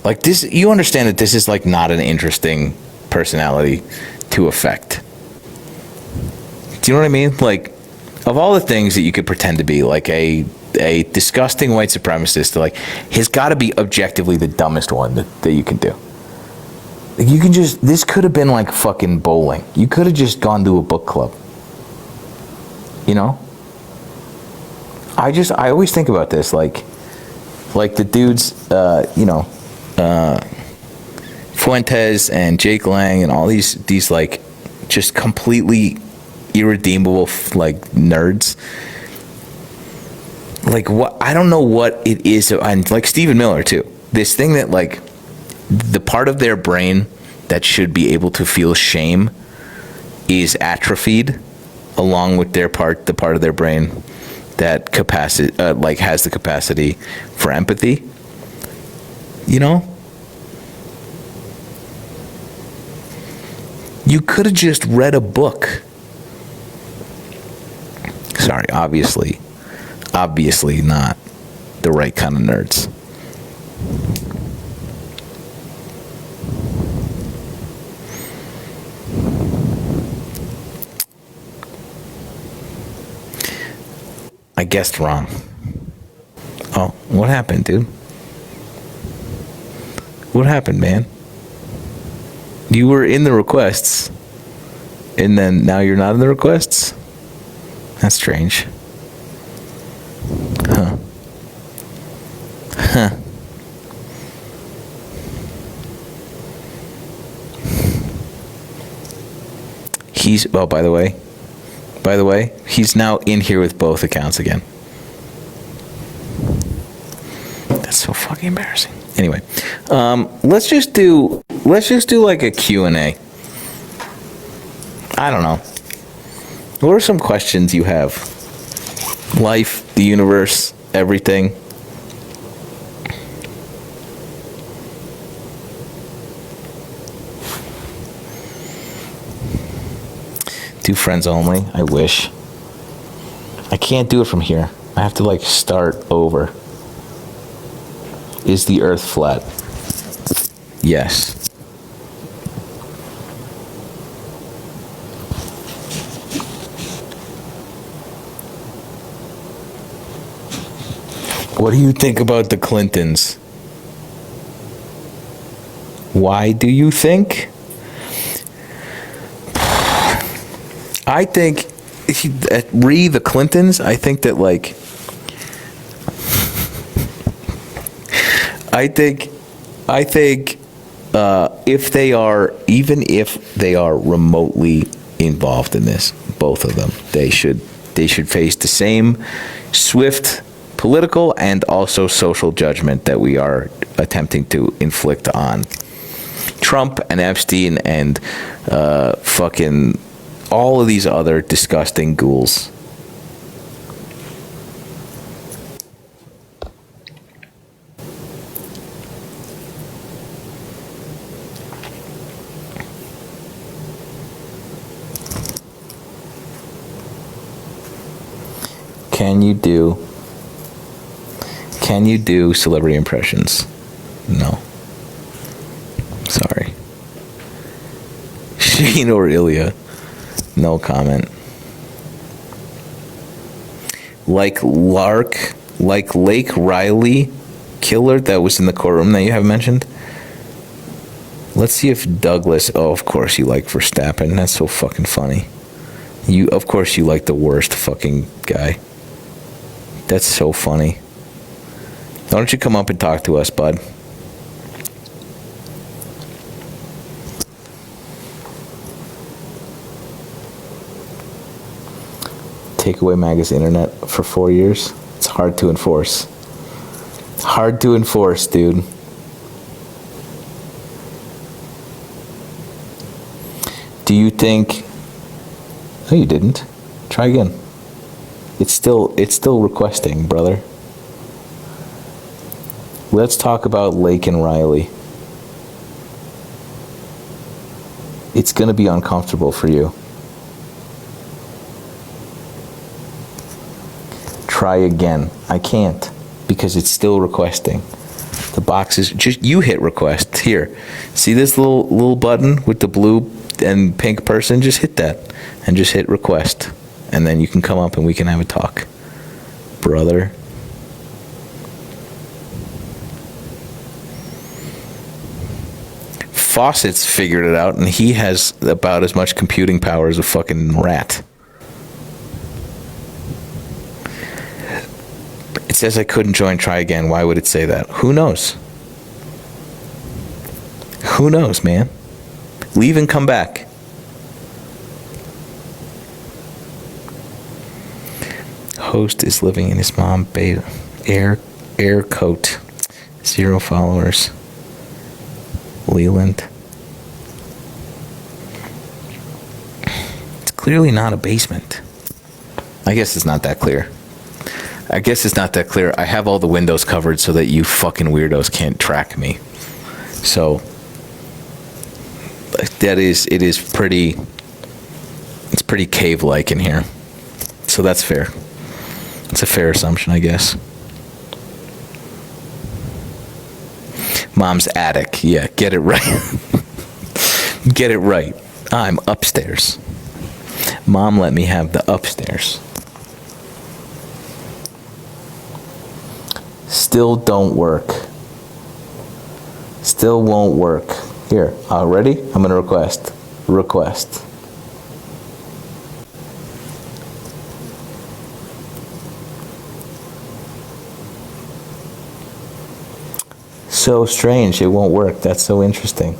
Like this, you understand that this is like not an interesting personality to affect. Do you know what I mean? Like, of all the things that you could pretend to be, like a disgusting white supremacist, like, has got to be objectively the dumbest one that you can do. Like, you can just, this could have been like fucking bowling. You could have just gone to a book club. You know? I always think about this, like the dudes, you know, Fuentes and Jake Lang and all these like just completely irredeemable like nerds. Like, what, I don't know what it is, and like Stephen Miller too. This thing that like the part of their brain that should be able to feel shame is atrophied, along with the part of their brain that capacity, like has the capacity for empathy. You know? You could have just read a book. Sorry, obviously not the right kind of nerds. I guessed wrong. Oh, what happened, dude? What happened, man? You were in the requests, and then now you're not in the requests? That's strange. Huh. Huh. Oh, by the way, he's now in here with both accounts again. That's so fucking embarrassing. Anyway, let's just do like a Q&A. I don't know. What are some questions you have? Life, the universe, everything. Do friends only. I wish. I can't do it from here. I have to like start over. Is the earth flat? Yes. What do you think about the Clintons? Why do you think? I think the Clintons, I think that like I think if they are, even if they are remotely involved in this, both of them, they should face the same swift political and also social judgment that we are attempting to inflict on Trump and Epstein and fucking all of these other disgusting ghouls. Can you do celebrity impressions? No. Sorry. Shane or Ilya? No comment. Like Lake Riley killer that was in the courtroom that you have mentioned? Let's see if Douglas, oh, of course you like Verstappen. That's so fucking funny. Of course you like the worst fucking guy. That's so funny. Why don't you come up and talk to us, bud? Take away MAGA's internet for 4 years. It's hard to enforce. Hard to enforce, dude. Do you think... No, you didn't. Try again. It's still requesting, brother. Let's talk about Lake and Riley. It's gonna be uncomfortable for you. Try again. I can't because it's still requesting. The box is just, you hit request here. See this little button with the blue and pink person? Just hit that and just hit request, and then you can come up and we can have a talk, brother. Fawcett's figured it out, and he has about as much computing power as a fucking rat. It says I couldn't join, try again. Why would it say that? Who knows? Who knows, man? Leave and come back. Host is living in his mom beta. Air coat. 0 followers. Leland. It's clearly not a basement. I guess it's not that clear. I guess it's not that clear. I have all the windows covered so that you fucking weirdos can't track me. So it's pretty cave-like in here. So that's fair. It's a fair assumption, I guess. Mom's attic. Yeah, get it right. Get it right. I'm upstairs. Mom let me have the upstairs. Still don't work. Still won't work. Here, ready? I'm gonna request. Request. So strange, it won't work. That's so interesting.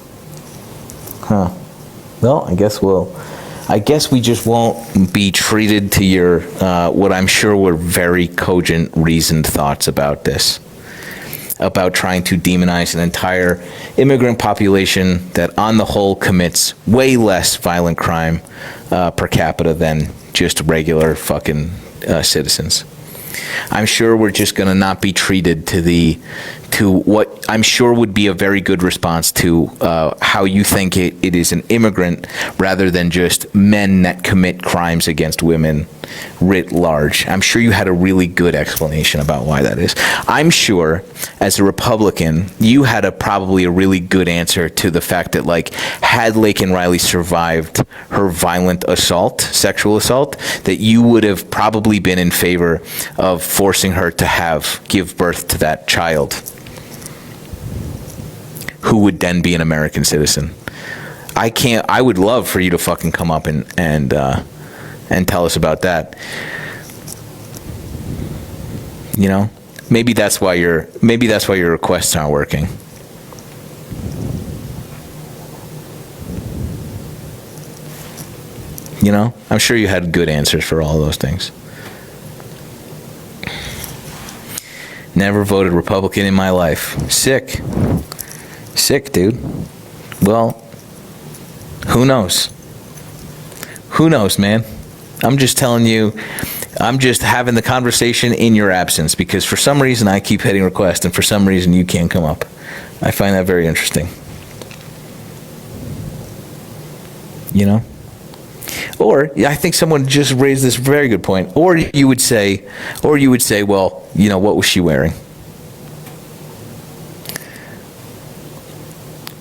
Huh. Well, I guess we just won't be treated to your, what I'm sure were very cogent, reasoned thoughts about this. About trying to demonize an entire immigrant population that on the whole commits way less violent crime per capita than just regular fucking citizens. I'm sure we're just going to not be treated to what I'm sure would be a very good response to how you think it is an immigrant rather than just men that commit crimes against women writ large. I'm sure you had a really good explanation about why that is. I'm sure as a Republican, you had probably a really good answer to the fact that, like, had Laken Riley survived her violent assault, sexual assault, that you would have probably been in favor of forcing her to give birth to that child, who would then be an American citizen. I would love for you to fucking come up and tell us about that. You know, maybe that's why your requests aren't working. You know, I'm sure you had good answers for all those things. Never voted Republican in my life. Sick, dude. Well, who knows? Who knows, man? I'm just telling you, I'm just having the conversation in your absence because for some reason I keep hitting request and for some reason you can't come up. I find that very interesting. You know? Or I think someone just raised this very good point. Or you would say, well, you know, what was she wearing?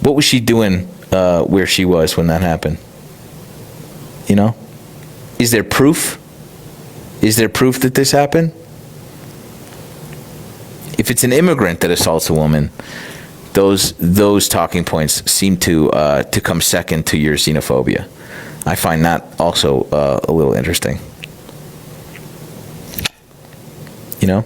What was she doing where she was when that happened? You know? Is there proof? Is there proof that this happened? If it's an immigrant that assaults a woman, those talking points seem to come second to your xenophobia. I find that also a little interesting. You know?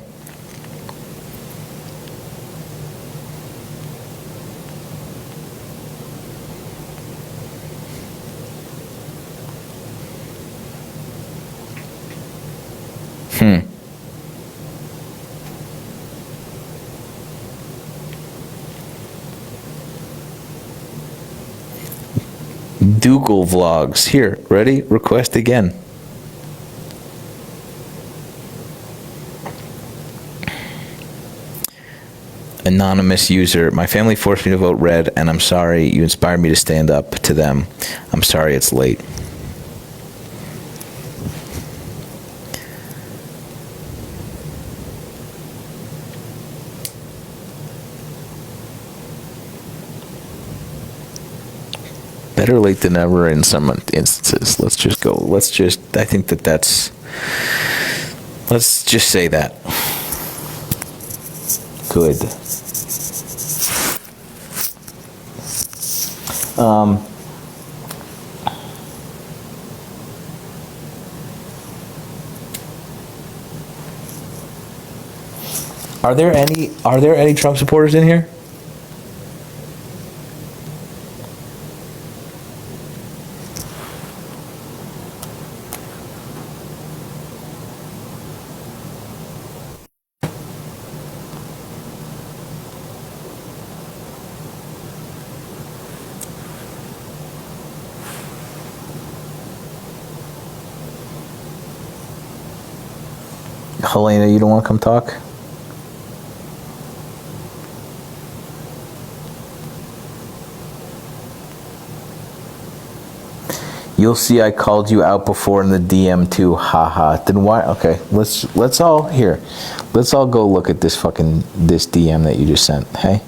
Dougal vlogs. Here, ready? Request again. Anonymous user. My family forced me to vote red, and I'm sorry. You inspired me to stand up to them. I'm sorry it's late. Better late than never in some instances. Let's just say that. Good. Are there any Trump supporters in here? Helena, you don't want to come talk? You'll see I called you out before in the DM too. Haha. Then why? Okay, let's all go look at this DM that you just sent. Hey,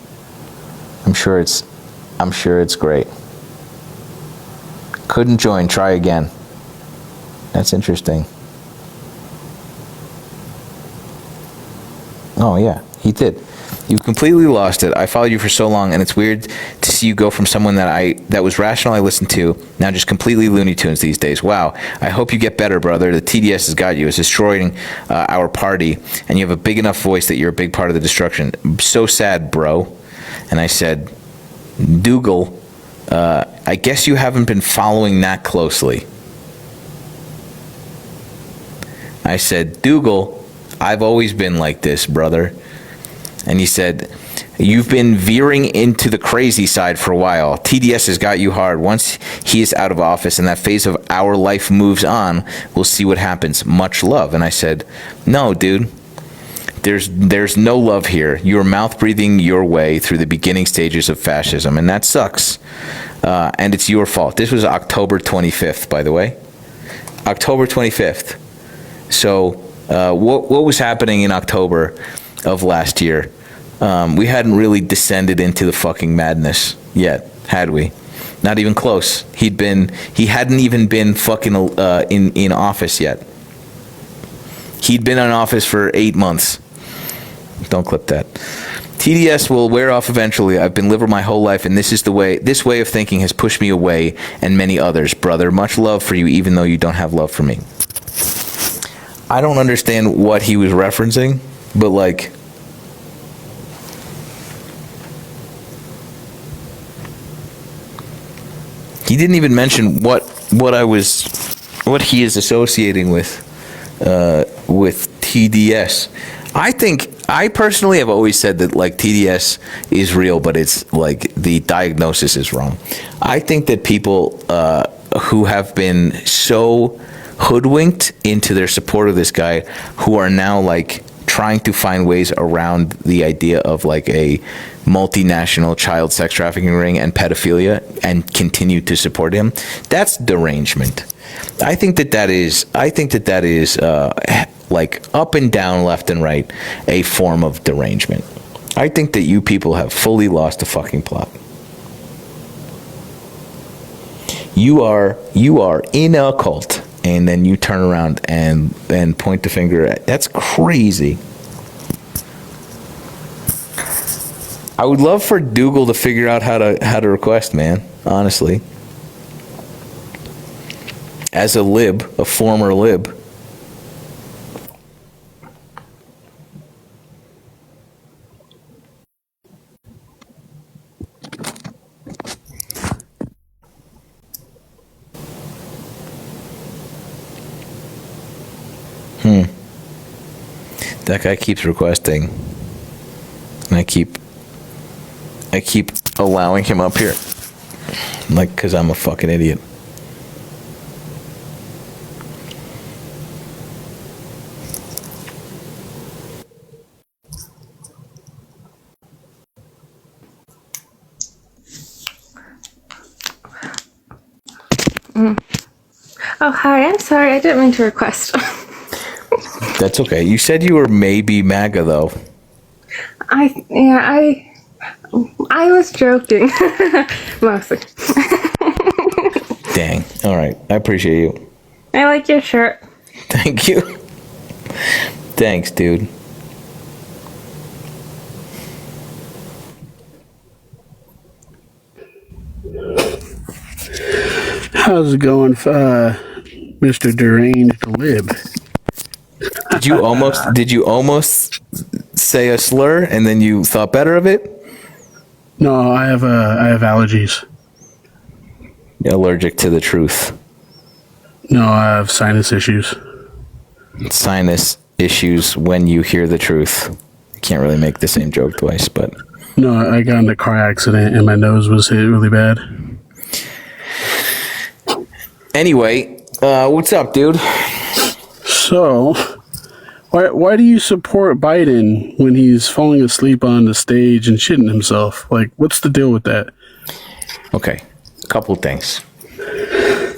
I'm sure it's great. Couldn't join. Try again. That's interesting. Oh yeah, he did. You completely lost it. I followed you for so long, and it's weird to see you go from someone that was rational I listened to, now just completely Looney Tunes these days. Wow. I hope you get better, brother. The TDS has got you. It's destroying our party, and you have a big enough voice that you're a big part of the destruction. So sad, bro. And I said, Dougal, I guess you haven't been following that closely. I said, Dougal, I've always been like this, brother. And he said, you've been veering into the crazy side for a while. TDS has got you hard. Once he is out of office and that phase of our life moves on, we'll see what happens. Much love. And I said, no, dude, there's no love here. You're mouth breathing your way through the beginning stages of fascism, and that sucks. And it's your fault. This was October 25th, by the way. October 25th. So what was happening in October of last year? We hadn't really descended into the fucking madness yet, had we? Not even close. He hadn't even been fucking in office yet. He'd been in office for 8 months. Don't clip that. TDS will wear off eventually. I've been liberal my whole life, and this way of thinking has pushed me away and many others. Brother, much love for you, even though you don't have love for me. I don't understand what he was referencing, but like, he didn't even mention what he is associating with TDS. I personally have always said that like TDS is real, but it's like the diagnosis is wrong. I think that people who have been so hoodwinked into their support of this guy, who are now like trying to find ways around the idea of like a multinational child sex trafficking ring and pedophilia and continue to support him, that's derangement. I think that is like up and down, left and right, a form of derangement. I think that you people have fully lost the fucking plot. You are in a cult, and then you turn around and point the finger at. That's crazy. I would love for Dougal to figure out how to request, man. Honestly, as a former lib. That guy keeps requesting, and I keep allowing him up here, like, because I'm a fucking idiot. Oh, hi. I'm sorry. I didn't mean to request. That's okay. You said you were maybe MAGA, though. I was joking. Mostly. Dang. All right. I appreciate you. I like your shirt. Thank you. Thanks, dude. How's it going, Mr. Deranged Lib? Did you almost say a slur and then you thought better of it? No, I have allergies. You're allergic to the truth. No, I have sinus issues. Sinus issues when you hear the truth. Can't really make the same joke twice, but no, I got in a car accident and my nose was hit really bad. Anyway, what's up, dude? So, Why do you support Biden when he's falling asleep on the stage and shitting himself? Like, what's the deal with that? Okay, couple of things.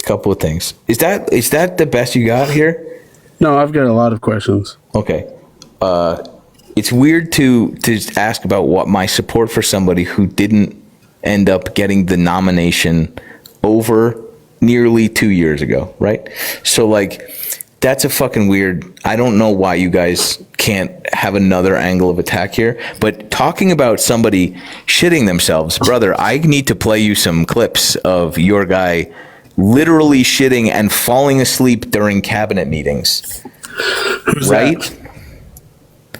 Is that the best you got here? No, I've got a lot of questions. Okay. It's weird to ask about what my support for somebody who didn't end up getting the nomination over nearly 2 years ago, right? So like, that's a fucking weird. I don't know why you guys can't have another angle of attack here, but talking about somebody shitting themselves, brother, I need to play you some clips of your guy literally shitting and falling asleep during cabinet meetings. Who's right? that?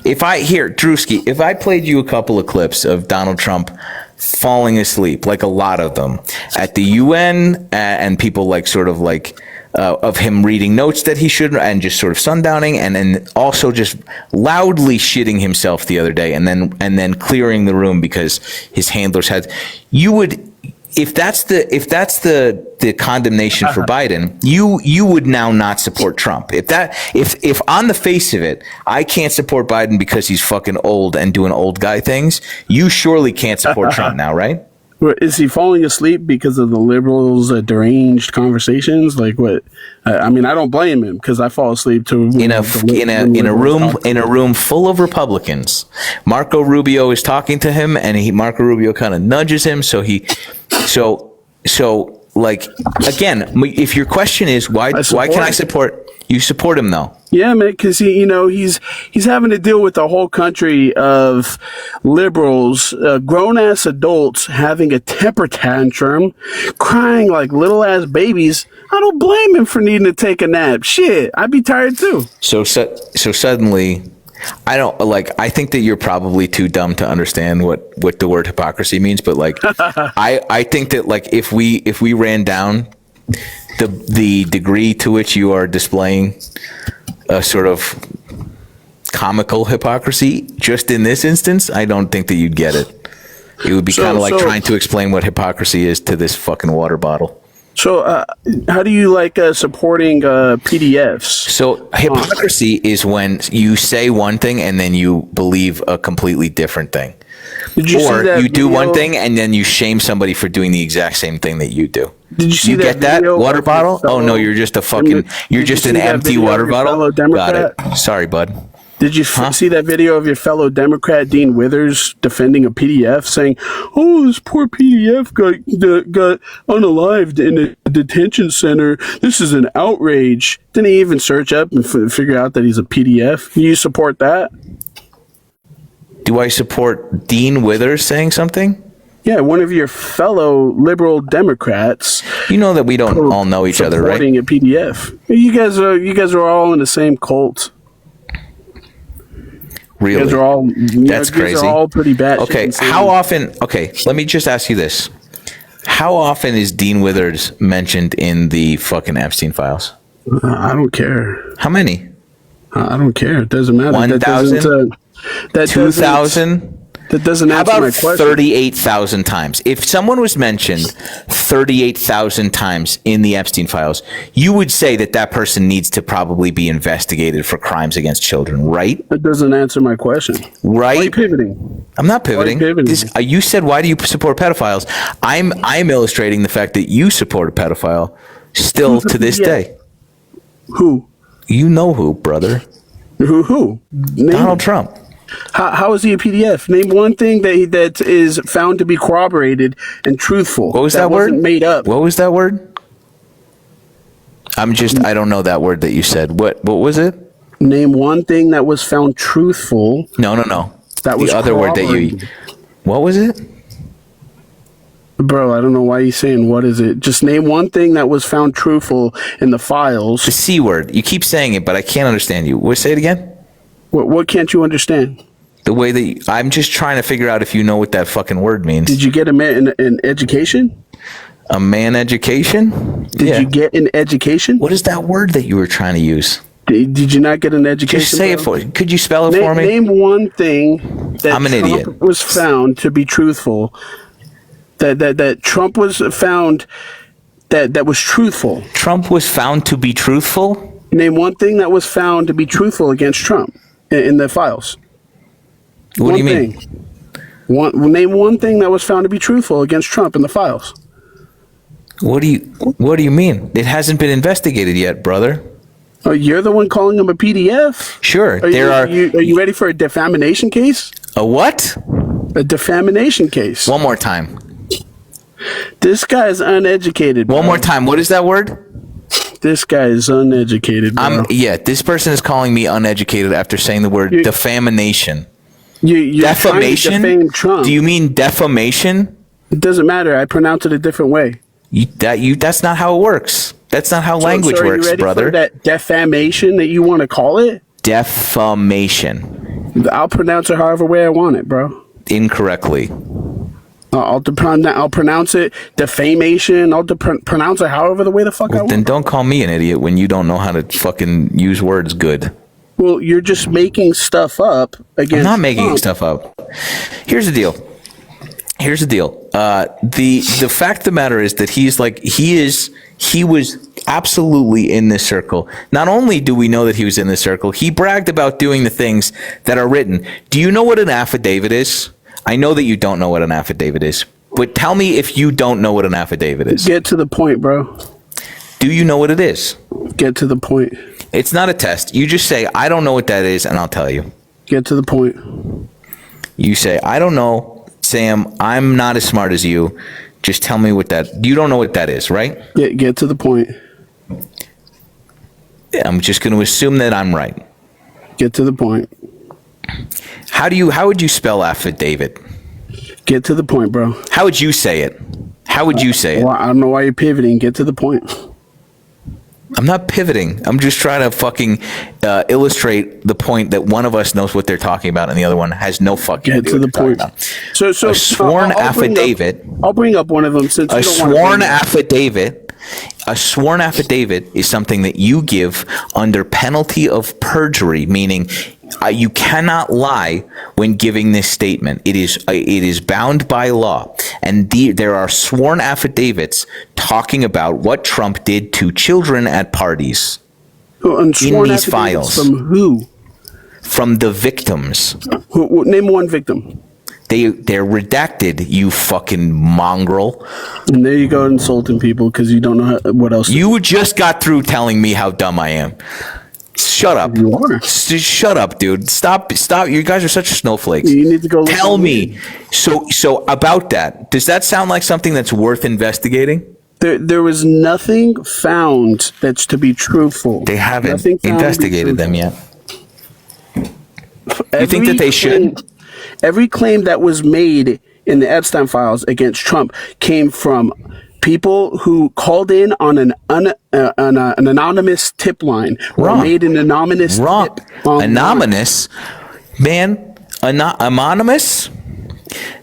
Drewski, if I played you a couple of clips of Donald Trump falling asleep, like a lot of them, at the UN, and people like sort of like, of him reading notes that he shouldn't, and just sort of sundowning, and then also just loudly shitting himself the other day, and then clearing the room because his handlers had, you would, if that's the condemnation for Biden, you would now not support Trump. If on the face of it, I can't support Biden because he's fucking old and doing old guy things, you surely can't support Trump now, right? Is he falling asleep because of the liberals' deranged conversations? Like what? I mean, I don't blame him because I fall asleep to in a room full of Republicans. Marco Rubio is talking to him, and Marco Rubio kind of nudges him. So like again, if your question is why can I support? You support him though. Yeah, man, because he's having to deal with the whole country of liberals, grown ass adults having a temper tantrum, crying like little ass babies. I don't blame him for needing to take a nap. Shit, I'd be tired too. So suddenly, I think that you're probably too dumb to understand what the word hypocrisy means. But like, I think that like if we ran down the degree to which you are displaying a sort of comical hypocrisy just in this instance, I don't think that you'd get it. It would be kind of like trying to explain what hypocrisy is to this fucking water bottle. So how do you like supporting PDFs? So hypocrisy is when you say one thing and then you believe a completely different thing. Did you or see that you do video? one thing and then you shame somebody for doing the exact same thing that you do. Did you see you that get that video water of bottle? your Oh no, fellow- you're just a fucking, you're Did you just see an that empty video of water your bottle. fellow Got Democrat? it. Sorry, bud. Did you see that video of your fellow Democrat Dean Withers defending a PDF, saying, "Oh, this poor PDF got unalived in a detention center. This is an outrage." Didn't he even search up and figure out that he's a PDF? Do you support that? Do I support Dean Withers saying something? Yeah, one of your fellow liberal Democrats. You know that we don't all know each other, right? Supporting a PDF. You guys are all in the same cult. Really? You guys are all. That's you guys crazy. are all pretty bad. Okay, how often? Okay, let me just ask you this: how often is Dean Withers mentioned in the fucking Epstein files? I don't care. How many? I don't care. It doesn't matter. 1,000? 2,000? That doesn't How answer about my question. 38,000 times? If someone was mentioned 38,000 times in the Epstein files, you would say that person needs to probably be investigated for crimes against children, right? That doesn't answer my question. Right? Why are you pivoting? I'm not pivoting. Why are you pivoting? You said, why do you support pedophiles? I'm illustrating the fact that you support a pedophile still to this day. Who? You know who, brother. Who? Name Donald Trump. How is he a PDF? Name one thing that is found to be corroborated and truthful. What was that word? Wasn't made up. What was that word? I don't know that word that you said. What was it? Name one thing that was found truthful. No. That was the other word that you. corroborated. What was it? Bro, I don't know why you're saying what is it. Just name one thing that was found truthful in the files. The C word. You keep saying it, but I can't understand you. Say it again. What can't you understand? The way that I'm just trying to figure out if you know what that fucking word means. Did you get an education? A man education? Did you get an education? What is that word that you were trying to use? Did you not get an education? Just say it bro? for. Could you spell it for me? Name one thing that I'm an Trump idiot. was found to be truthful. That Trump was found that was truthful. Trump was found to be truthful? Name one thing that was found to be truthful against Trump. in the files? What do you mean? Name one thing that was found to be truthful against Trump in the files. What do you mean? It hasn't been investigated yet, brother. Oh, you're the one calling him a PDF? Sure. Are you ready for a defamation case? A what? A defamation case. One more time. This guy is uneducated. Bro. One more time. What is that word? This guy is uneducated, bro. This person is calling me uneducated after saying the word defamation. You're Defamation? trying to defame Trump. Do you mean defamation? It doesn't matter. I pronounce it a different way. That's not how it works. That's not how language so are works, you ready brother. For that defamation that you want to call it? Defamation. I'll pronounce it however way I want it, bro. Incorrectly. I'll pronounce it defamation. I'll pronounce it however the way the fuck I want. Then don't call me an idiot when you don't know how to fucking use words good. Well, you're just making stuff up against I'm not making Trump. stuff up. Here's the deal. The fact of the matter is that he was absolutely in this circle. Not only do we know that he was in this circle, he bragged about doing the things that are written. Do you know what an affidavit is? I know that you don't know what an affidavit is, but tell me if you don't know what an affidavit is. Get to the point, bro. Do you know what it is? Get to the point. It's not a test. You just say, I don't know what that is, and I'll tell you. Get to the point. You say, I don't know, Sam, I'm not as smart as you. Just tell me what that, you don't know what that is, right? Get to the point. I'm just going to assume that I'm right. Get to the point. How would you spell affidavit? Get to the point, bro. How would you say it? How would you say it? Well, I don't know why you're pivoting. Get to the point. I'm not pivoting. I'm just trying to fucking illustrate the point that one of us knows what they're talking about and the other one has no fucking Get to the point. So a sworn affidavit. I'll bring up one of them since A you don't sworn want to affidavit. A sworn affidavit is something that you give under penalty of perjury, meaning you cannot lie when giving this statement. It is bound by law, and there are sworn affidavits talking about what Trump did to children at parties. In these files, from who? From the victims. Name one victim. They're redacted, you fucking mongrel. And there you go, insulting people because you don't know what else. You just got through telling me how dumb I am. Shut up. You are. Shut up, dude. Stop. You guys are such snowflakes. You need to go. Tell me. So about that, does that sound like something that's worth investigating? There was nothing found that's to be truthful. They haven't investigated them yet. You think that they should? Every claim that was made in the Epstein files against Trump came from people who called in on an anonymous tip line. Wrong. Or made an anonymous Wrong. tip. Anonymous? Man, anonymous?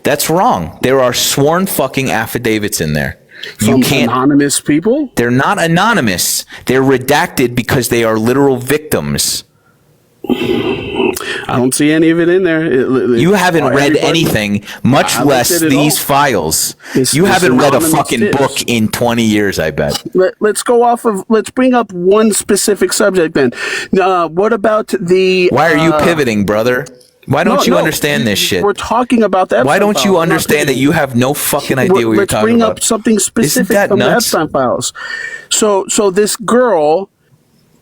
That's wrong. There are sworn fucking affidavits in there. From anonymous people? They're not anonymous. They're redacted because they are literal victims. I don't see any of it in there. You haven't read anything, much less these files. You haven't read a fucking book in 20 years, I bet. Let's bring up one specific subject then. What about the... Why are you pivoting, brother? Why don't you understand this shit? We're talking about that. Why don't you understand that you have no fucking idea what you're talking about? Let's bring up something specific from the Epstein files. So this girl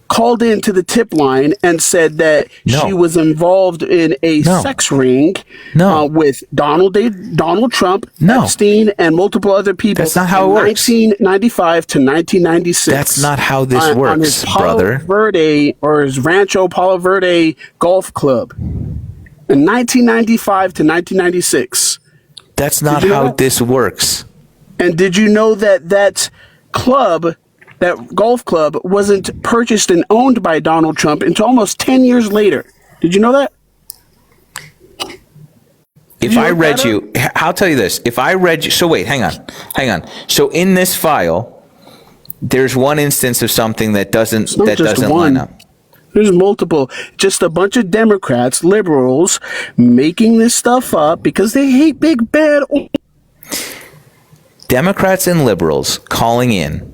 called into the tip line and said that she was involved in a sex ring with Donald Trump, Epstein, and multiple other people. That's not how it works. 1995 to 1996. That's not how this works, on his brother. Verde, or his Rancho Palo Verde golf club. In 1995 to 1996. That's not how this works. And did you know that club, that golf club, wasn't purchased and owned by Donald Trump until almost 10 years later? Did you know that? If I read you, I'll tell you this. If I read you, so wait, hang on. So in this file, there's one instance of something that doesn't line up. There's multiple. Just a bunch of Democrats, liberals, making this stuff up because they hate big bad. Democrats and liberals calling in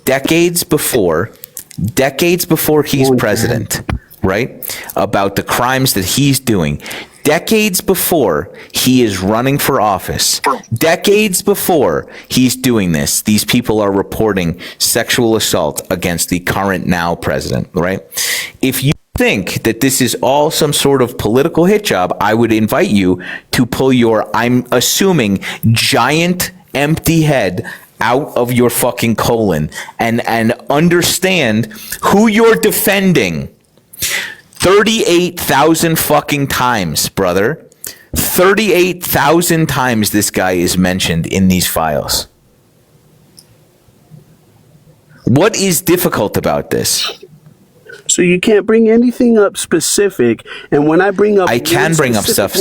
decades before he's president, right? About the crimes that he's doing. Decades before he is running for office, decades before he's doing this, these people are reporting sexual assault against the current now president, right? If you think that this is all some sort of political hit job, I would invite you to pull your, I'm assuming, giant empty head out of your fucking colon and understand who you're defending. 38,000 fucking times, brother. 38,000 times this guy is mentioned in these files. What is difficult about this? So you can't bring anything up specific, and when I bring up, I can bring up stuff.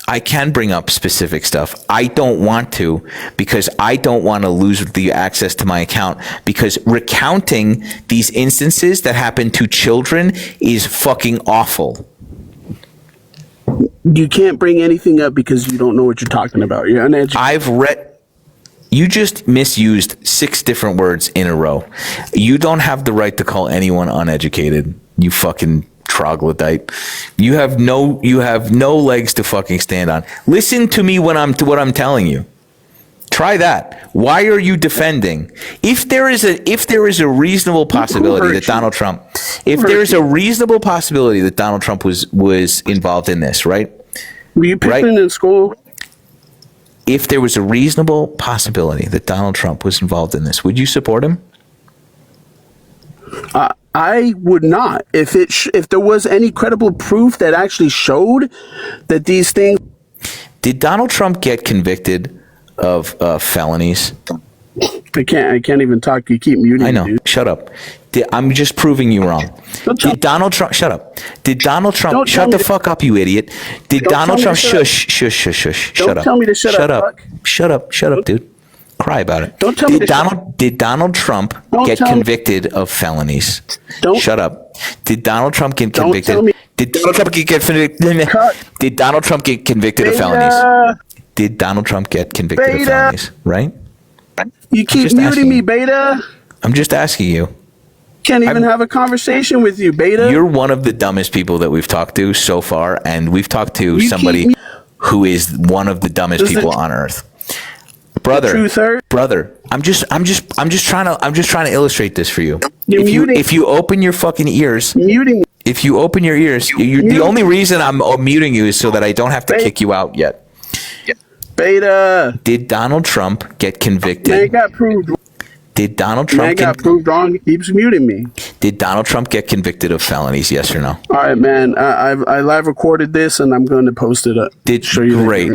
I can bring up specific stuff. I don't want to because I don't want to lose the access to my account, because recounting these instances that happen to children is fucking awful. You can't bring anything up because you don't know what you're talking about. You're uneducated. I've read. You just misused 6 different words in a row. You don't have the right to call anyone uneducated. You fucking troglodyte. You have no legs to fucking stand on. Listen to me when what I'm telling you. Try that. Why are you defending? If there is a reasonable possibility that Donald Trump, was involved in this, right? Were you picking in school? If there was a reasonable possibility that Donald Trump was involved in this, would you support him? I would not. If there was any credible proof that actually showed that these things. Did Donald Trump get convicted of felonies? I can't even talk. You keep muting. I know. Dude. Shut up. I'm just proving you wrong. Did Donald Trump? Shut up. Did Donald Trump? Shut the fuck up, you idiot. Did Donald Trump? Shush. Shut up. Tell me to shut up. Shut up, dude. Cry about it. Don't tell me to Did Donald Trump get convicted of felonies? Shut up. Did Donald Trump get convicted? Did Donald Trump get convicted? Did Donald Trump get convicted of felonies? Did Donald Trump get convicted of felonies? Right? You keep muting me, Beta. I'm just asking you. Can't even have a conversation with you, Beta. You're one of the dumbest people that we've talked to so far, and we've talked to somebody who is one of the dumbest people on earth. Brother, I'm just trying to illustrate this for you. If you open your fucking ears, if you open your ears, the only reason I'm muting you is so that I don't have to kick you out yet. Beta. Did Donald Trump get convicted? Man got proved. Did Donald Trump got proved wrong? He keeps muting me. Did Donald Trump get convicted of felonies? Yes or no? All right, man. I live recorded this and I'm going to post it up. Show you great.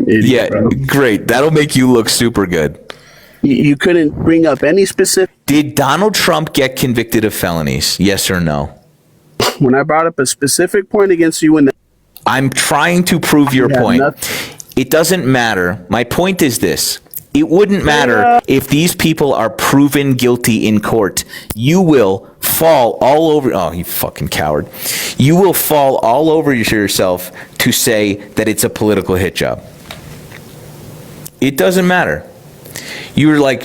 Great. That'll make you look super good. You couldn't bring up any specific. Did Donald Trump get convicted of felonies? Yes or no? When I brought up a specific point against you, I'm trying to prove your point. It doesn't matter. My point is this. It wouldn't matter if these people are proven guilty in court. You will fall all over. Oh, you fucking coward. You will fall all over yourself to say that it's a political hit job. It doesn't matter. You're like,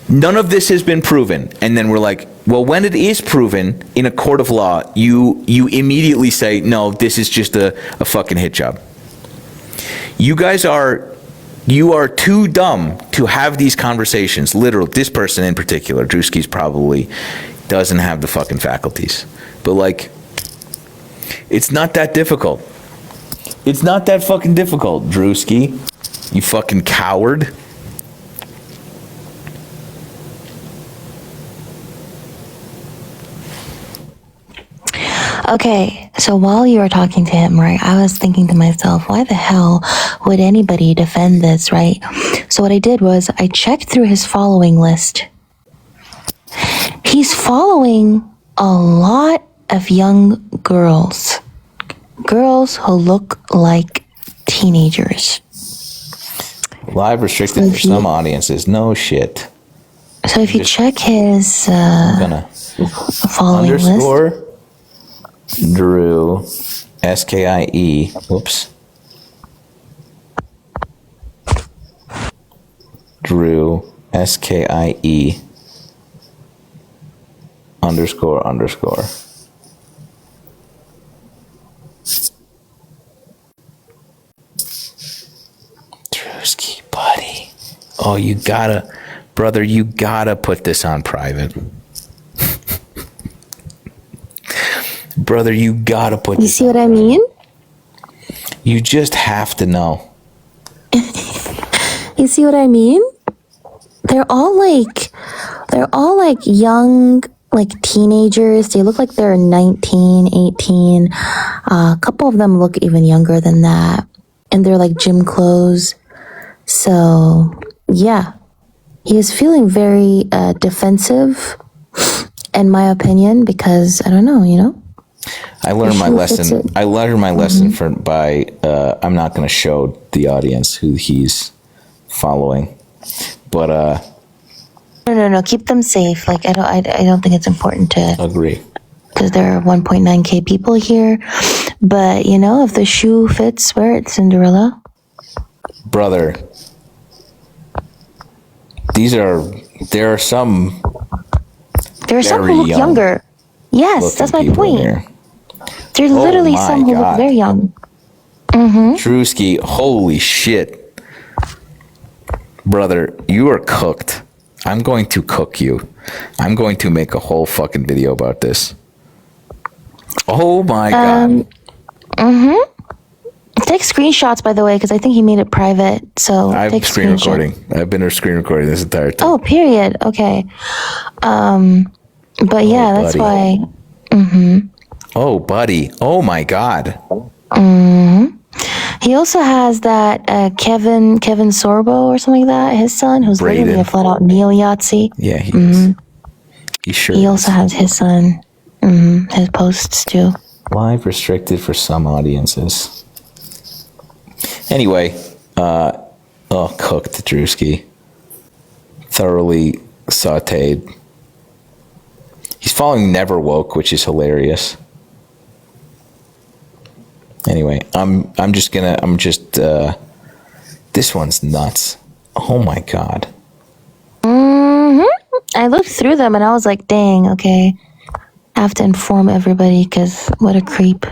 none of this has been proven. And then we're like, well, when it is proven in a court of law, you immediately say, no, this is just a fucking hit job. You are too dumb to have these conversations. Literally, this person in particular, Drewski's probably doesn't have the fucking faculties. But like, it's not that difficult. It's not that fucking difficult, Drewski. You fucking coward. Okay, so while you were talking to him, right, I was thinking to myself, why the hell would anybody defend this, right? So what I did was I checked through his following list. He's following a lot of young girls who look like teenagers. Live restricted for some audiences. No shit. So if you check his following list. Drew, SKIE, whoops. Drew, SKIE, ___. Oh, brother, you gotta put this on private. Brother, you gotta put You this see on what I mean? You just have to know. You see what I mean? They're all like young, like teenagers. They look like they're 19, 18. A couple of them look even younger than that. And they're like gym clothes. So, yeah. He is feeling very defensive, in my opinion, because I don't know, you know? I learned my lesson. it. I learned my lesson by I'm not going to show the audience who he's following, but No. Keep them safe. Like I don't think it's important to agree. because there are 1.9K people here. But you know, if the shoe fits, wear it, Cinderella. Brother, there are some There are some who very look younger. Yes, looking that's my people point. here. There's literally my some who God. look very young. Mm-hmm. Drewski, holy shit. Brother, you are cooked. I'm going to cook you. I'm going to make a whole fucking video about this. Oh my God. Mm-hmm. Take screenshots, by the way, because I think he made it private. So I'm take screen screenshots. recording. I've been screen recording this entire time. Oh, period. Okay. But yeah, that's buddy. why. Mm-hmm. Oh, buddy. Oh my God. Mm-hmm. He also has that Kevin Sorbo or something like that, his son, who's literally Braden. a flat out neo-Yahtzee. Yeah, he is. He sure He is. also has his son, his posts too. Live restricted for some audiences. Anyway, cooked Drewski. Thoroughly sauteed. He's following Never Woke, which is hilarious. Anyway, this one's nuts. Oh my God. I looked through them and I was like, dang, okay. I have to inform everybody because what a creep.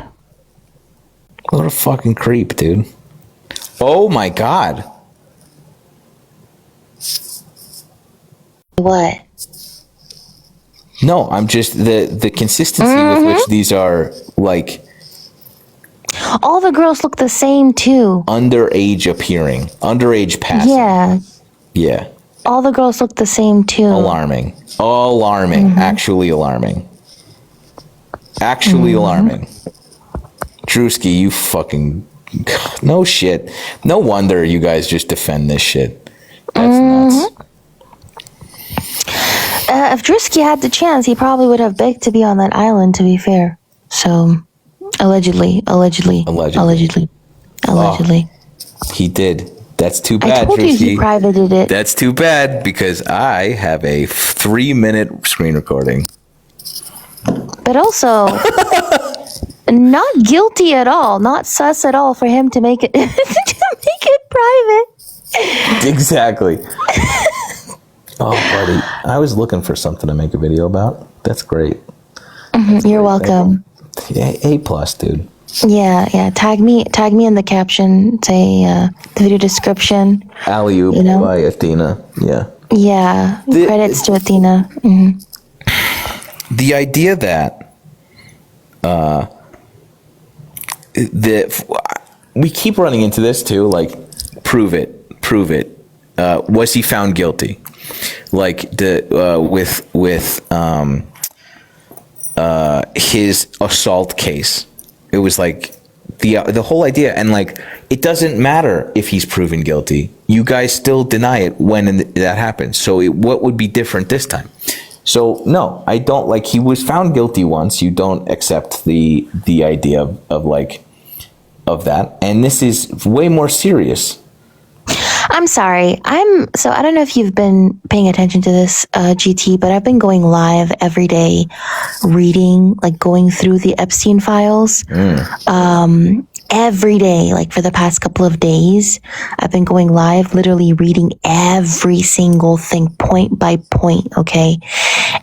What a fucking creep, dude. Oh my God. What? No, I'm just the consistency with which these are like All the girls look the same too. underage appearing, underage passing. Yeah. Yeah. All the girls look the same too. Alarming. Alarming. Actually alarming. Actually alarming. Drewski, you fucking no shit. No wonder you guys just defend this shit. That's nuts. If Drewski had the chance, he probably would have begged to be on that island, to be fair. So, allegedly. He did. That's too I bad, told you he Drewski. privated it. That's too bad because I have a 3-minute screen recording. But also, not guilty at all, not sus at all for him to make it to make it private. Exactly. Oh, buddy. I was looking for something to make a video about. That's great. You're welcome. Yeah, A+, dude. Yeah. Tag me in the caption. Say the video description. Alley-oop You know? by Athena. Yeah. Yeah. Credits to Athena. The idea that we keep running into this too, like prove it. Was he found guilty? Like with his assault case, it was like the whole idea, and like it doesn't matter if he's proven guilty. You guys still deny it when that happens. So what would be different this time? So no, I don't like. He was found guilty once. You don't accept the idea of that, and this is way more serious. I'm sorry. I don't know if you've been paying attention to this, GT, but I've been going live every day, reading, like going through the Epstein files. Every day, like for the past couple of days, I've been going live, literally reading every single thing point by point. Okay.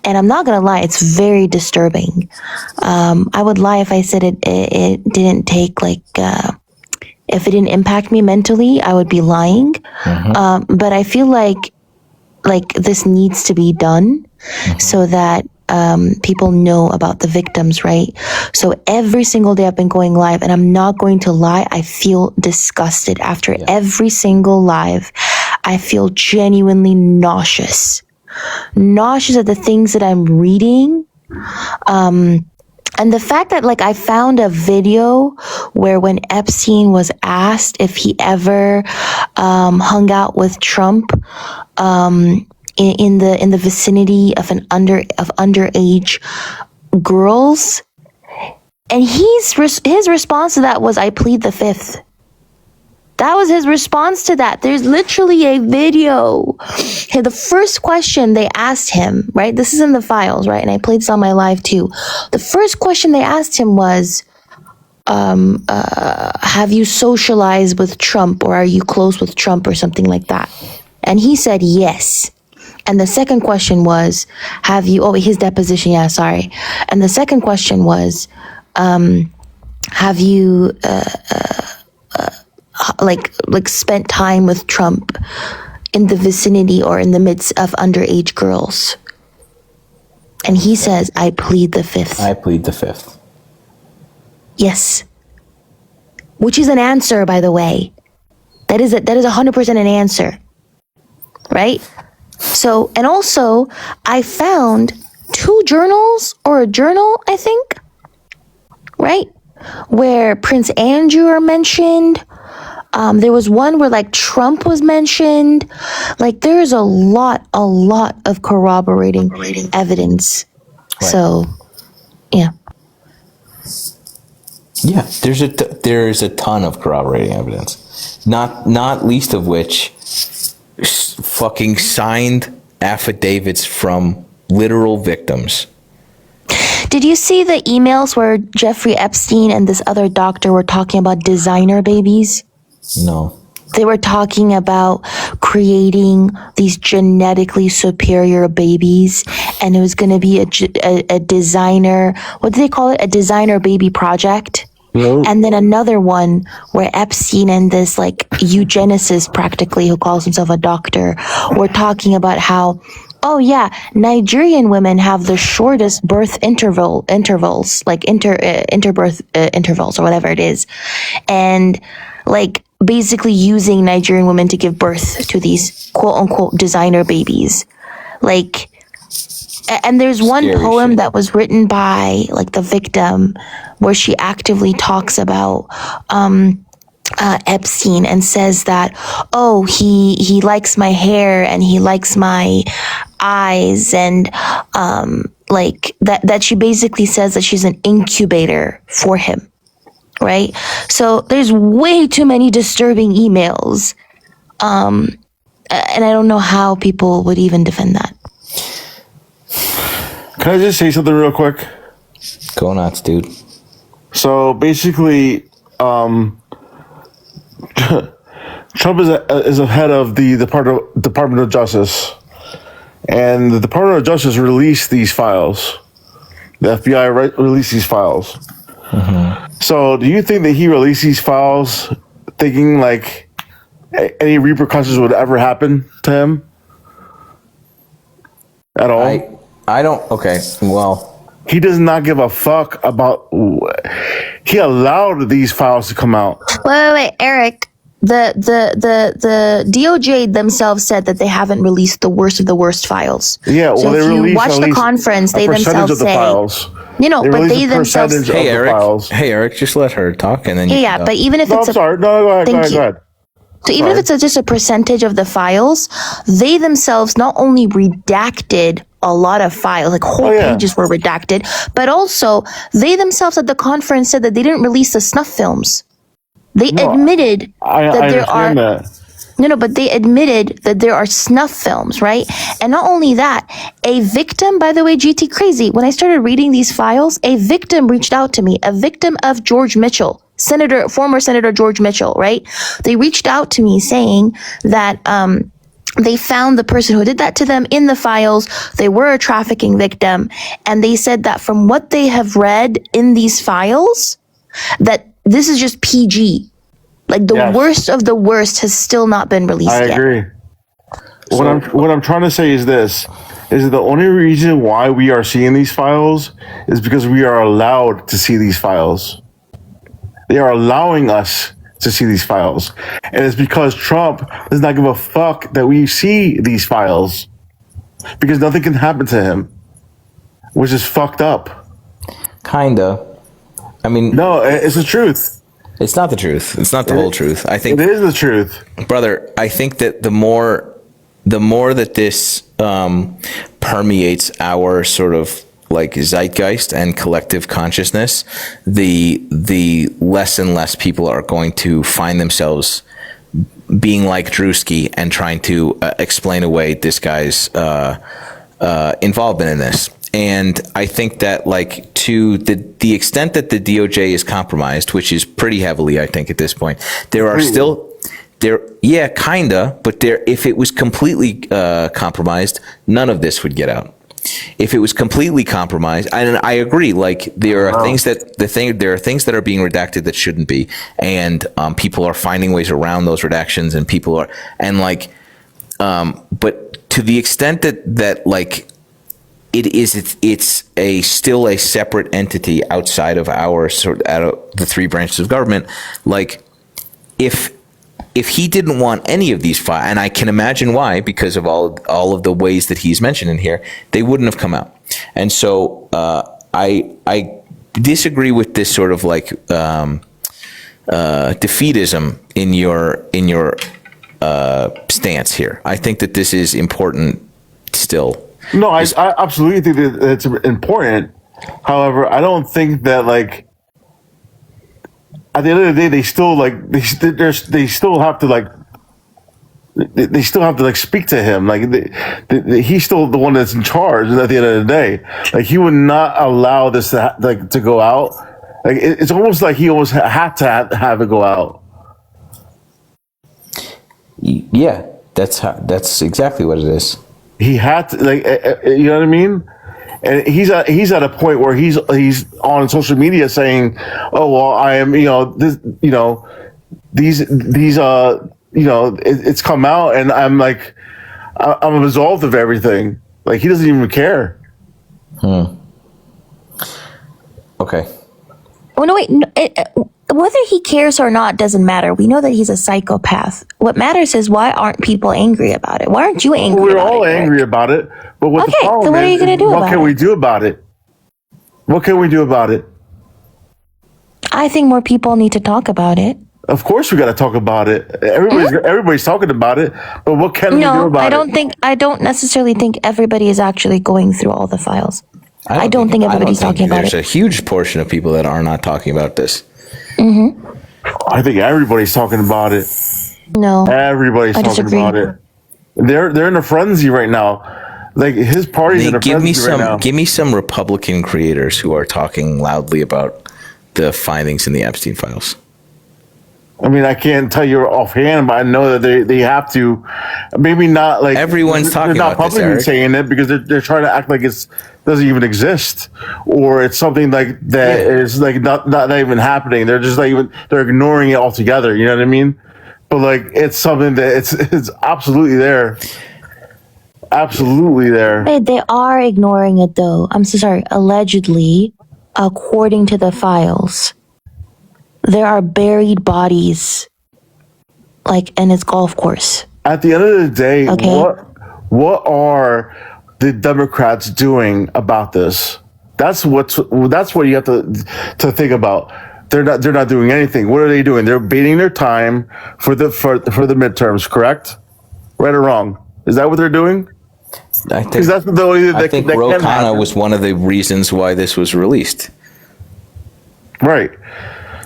And I'm not going to lie. It's very disturbing. I would lie if I said it didn't take like, If it didn't impact me mentally, I would be lying. But I feel like this needs to be done so that people know about the victims, right? So every single day I've been going live, and I'm not going to lie, I feel disgusted after every single live. I feel genuinely nauseous at the things that I'm reading. And the fact that like I found a video where when Epstein was asked if he ever hung out with Trump in the vicinity of underage girls, and his response to that was, "I plead the fifth." That was his response to that. There's literally a video. Okay, the first question they asked him, right? This is in the files, right? And I played this on my live too. The first question they asked him was, have you socialized with Trump, or are you close with Trump, or something like that? And he said yes. And the second question was, his deposition, yeah, sorry. And the second question was, have you like spent time with Trump in the vicinity or in the midst of underage girls? And he says, "I plead the fifth." I plead the fifth. Yes. Which is an answer, by the way. That is 100% an answer. Right? So, and also, I found 2 journals, or a journal, I think, right? Where Prince Andrew are mentioned. There was one where like Trump was mentioned. Like there's a lot of corroborating evidence. Right. So, yeah. Yeah, there's a ton of corroborating evidence. Not least of which fucking signed affidavits from literal victims. Did you see the emails where Jeffrey Epstein and this other doctor were talking about designer babies? No. They were talking about creating these genetically superior babies, and it was going to be a designer, what do they call it? A designer baby project. No. And then another one where Epstein and this like eugenicist practically, who calls himself a doctor, were talking about how, oh yeah, Nigerian women have the shortest birth intervals, like interbirth intervals or whatever it is. And like basically using Nigerian women to give birth to these quote unquote designer babies. Like, and there's one Scary poem shit. that was written by like the victim where she actively talks about Epstein and says that, oh, he likes my hair and he likes my eyes, and like that she basically says that she's an incubator for him. Right? So there's way too many disturbing emails. And I don't know how people would even defend that. Can I just say something real quick? Go nuts, dude. So basically, Trump is a head of the Department of Justice, and the Department of Justice released these files. The FBI released these files. Mm-hmm. So do you think that he released these files thinking like any repercussions would ever happen to him at all? I don't. Okay, well, he does not give a fuck about. He allowed these files to come out. Wait, Eric. The DOJ themselves said that they haven't released the worst of the worst files. Yeah, well, so they if you released watch the conference, they themselves say, files. But they themselves. Hey Eric, just let her talk, and then But even if it's go ahead. So even if it's just a percentage of the files, they themselves not only redacted a lot of files, like whole pages were redacted, but also they themselves at the conference said that they didn't release the snuff films. They admitted that there are. But they admitted that there are snuff films, right? And not only that, a victim, by the way, GT Crazy, when I started reading these files, a victim reached out to me, a victim of George Mitchell, former Senator George Mitchell, right? They reached out to me saying that they found the person who did that to them in the files. They were a trafficking victim. And they said that from what they have read in these files, that this is just PG. Like the Yes. worst of the worst has still not been released I yet. agree. What I'm trying to say is this: is that the only reason why we are seeing these files is because we are allowed to see these files. They are allowing us to see these files, and it's because Trump does not give a fuck that we see these files, because nothing can happen to him, which is fucked up. Kinda. I mean, no, it's the truth. It's not the truth. It's not the whole truth. I think it is the truth, brother. I think that the more that this permeates our sort of like zeitgeist and collective consciousness, the less and less people are going to find themselves being like Drewski and trying to explain away this guy's involvement in this. And I think that, like, to the extent that the DOJ is compromised, which is pretty heavily, I think, at this point, there are still yeah, kinda, but if it was completely compromised, none of this would get out. If it was completely compromised, and I agree, like there are things that there are things that are being redacted that shouldn't be, and people are finding ways around those redactions, and people are, and like, but to the extent that like it's still a separate entity outside of our out of the three branches of government. Like if he didn't want any of these files, and I can imagine why, because of all of the ways that he's mentioned in here, they wouldn't have come out. And so I disagree with this sort of like defeatism in your stance here. I think that this is important still. No, I absolutely think that it's important. However, I don't think that, like, at the end of the day, they still they still have to speak to him. Like he's still the one that's in charge at the end of the day. Like he would not allow this to go out. Like it's almost like he almost had to have it go out. Yeah, that's exactly what it is. He had to, like, you know what I mean? And he's at a point where he's on social media saying, "Oh well, I am, it's come out, and I'm like, I'm a result of everything." Like he doesn't even care. Okay. Oh no, wait. No, whether he cares or not doesn't matter. We know that he's a psychopath. What matters is why aren't people angry about it? Why aren't you angry? We're about all it, angry about it. But what the Okay, problem so what are you gonna do what about can it? we do about it? What can we do about it? I think more people need to talk about it. Of course, we got to talk about it. Everybody's talking about it. But what can we do No, about I don't necessarily think everybody is actually going through all the files. I don't think everybody's talking about There's it. a huge portion of people that are not talking about this. I think everybody's talking about it. No, Everybody's I talking disagree. about it. They're in a frenzy right now. Like his party's in a frenzy right now. Give me some Republican creators who are talking loudly about the findings in the Epstein files. I mean, I can't tell you offhand, but I know that they have to. Maybe not like Everyone's talking they're not about this, publicly Eric. saying it because they're trying to act like it doesn't even exist, or it's something like that is like not even happening. They're just they're ignoring it altogether. You know what I mean? But like it's something that it's absolutely there. Absolutely there. They are ignoring it though. I'm so sorry. Allegedly, according to the files, there are buried bodies, like in its golf course. At the end of the day, Okay. what are the Democrats doing about this? That's what you have to think about. They're not doing anything. What are they doing? They're baiting their time for the midterms, correct? Right or wrong? Is that what they're doing? I Because that's the only I think that Ro can Khanna happen. was one of the reasons why this was released. Right.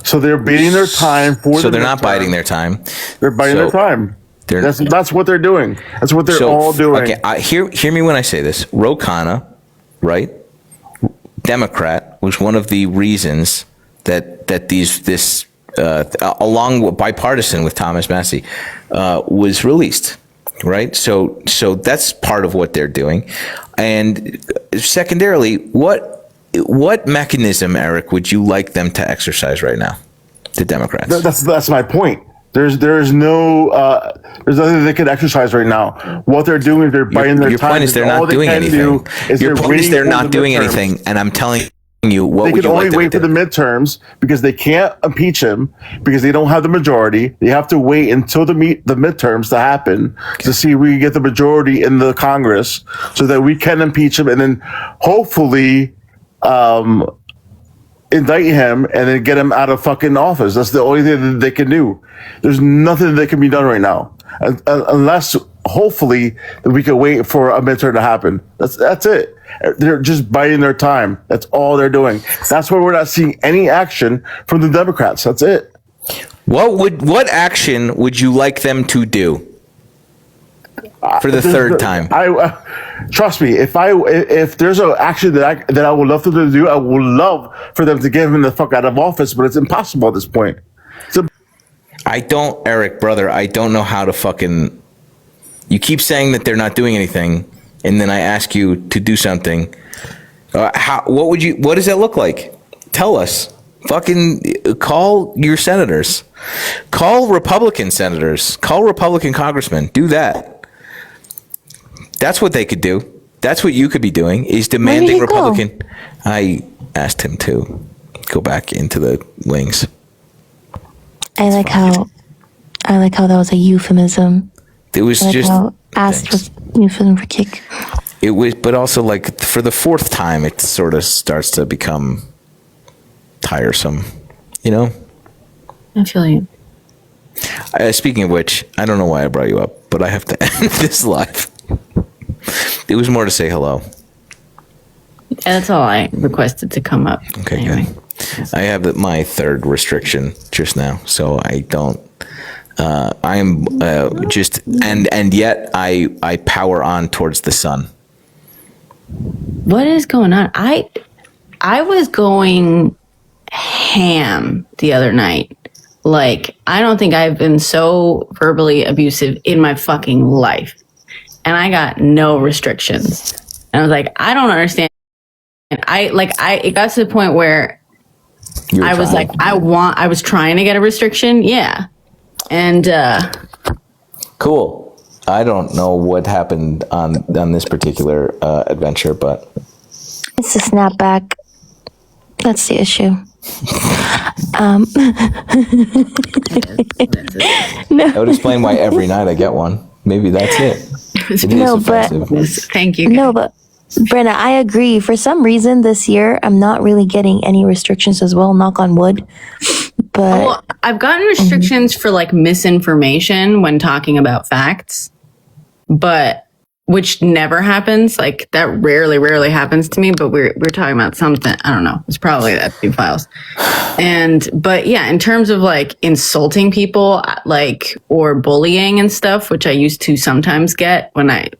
So they're baiting their time for. So the they're not midterm. biding their time. They're biding their So time. they're- That's what they're doing. That's what they're all doing. Okay, hear me when I say this. Ro Khanna, right? Democrat, was one of the reasons that this along bipartisan with Thomas Massie was released. Right, so that's part of what they're doing, and secondarily, what mechanism, Eric, would you like them to exercise right now, the Democrats? That's my point. There's no there's nothing they can exercise right now. What they're doing is they're biding their Your time. point is they're All not they doing can anything. do is Your point is waiting they're for not the doing midterms. anything, and I'm telling you, what They would can you only like them wait to for the do? midterms because they can't impeach him because they don't have the majority. They have to wait until the midterms to happen to see if we can get the majority in the Congress so that we can impeach him and then hopefully indict him and then get him out of fucking office. That's the only thing that they can do. There's nothing that can be done right now unless hopefully we can wait for a midterm to happen. That's it. They're just biding their time. That's all they're doing. That's why we're not seeing any action from the Democrats. That's it. What action would you like them to do for the third time? Trust me. If there's an action that I would love them to do, I would love for them to get him the fuck out of office. But it's impossible at this point. Eric, brother, I don't know how to fucking. You keep saying that they're not doing anything, and then I ask you to do something. What does that look like? Tell us. Fucking call your senators. Call Republican senators. Call Republican congressmen. Do that. That's what they could do. That's what you could be doing, is demanding Republican. I asked him to go back into the wings. I like how that was a euphemism. It was I like just how asked was euphemism for kick. it was, but also like for the fourth time, it sort of starts to become tiresome, you know? I feel you. Speaking of which, I don't know why I brought you up, but I have to end this live. It was more to say hello. Yeah, that's all I requested to come up. Okay, Anyway. good. I have my third restriction just now, so I don't. I'm just and yet I power on towards the sun. What is going on? I was going ham the other night. Like, I don't think I've been so verbally abusive in my fucking life. And I got no restrictions. And I was like, I don't understand. It got to the point where I was like, I was trying to get a restriction. Yeah. And cool. I don't know what happened on this particular adventure, but It's a snapback. That's the issue. that would explain why every night I get one. Maybe that's it. It is No, but- offensive. thank you. No, but Brenna, I agree. For some reason this year, I'm not really getting any restrictions as well, knock on wood. But Well, I've gotten restrictions for like misinformation when talking about facts, but which never happens. Like that rarely happens to me. But we're talking about something. I don't know. It's probably that few files. But yeah, in terms of like insulting people, like or bullying and stuff, which I used to sometimes get when I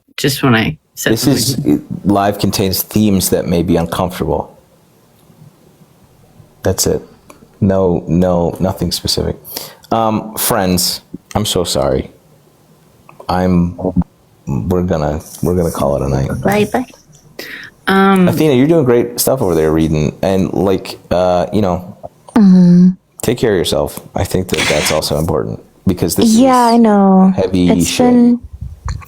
said This is live contains themes that may be uncomfortable. That's it. No, nothing specific. Friends, I'm so sorry. We're gonna call it a night. bye. Athena, you're doing great stuff over there reading, and like take care of yourself. I think that's also important because this is I know. heavy It's shit. been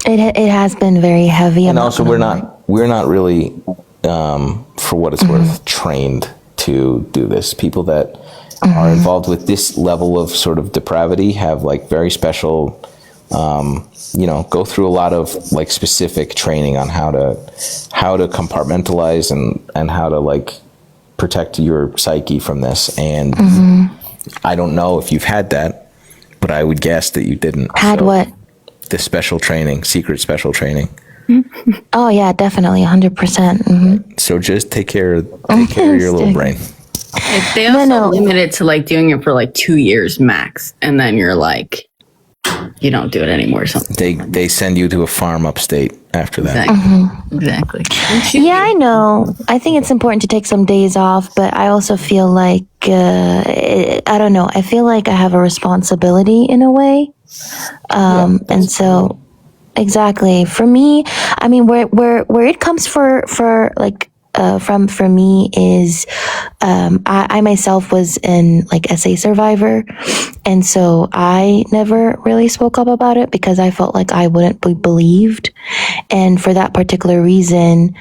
it has been very heavy. And also we're not really for what it's worth trained to do this. People that are involved with this level of sort of depravity have like very special go through a lot of like specific training on how to compartmentalize and how to like protect your psyche from this. And I don't know if you've had that, but I would guess that you didn't. Had what? The special training, secret special training. Oh yeah, definitely 100%. So just take care of your little brain. They also limit it to like doing it for like 2 years max, and then you're like, you don't do it anymore. Or something. They send you to a farm upstate after that. Exactly. Yeah, I know. I think it's important to take some days off, but I also feel like I don't know. I feel like I have a responsibility in a way, and so exactly for me. I mean, where it comes for me is I myself was in like SA Survivor, and so I never really spoke up about it because I felt like I wouldn't be believed. And for that particular reason,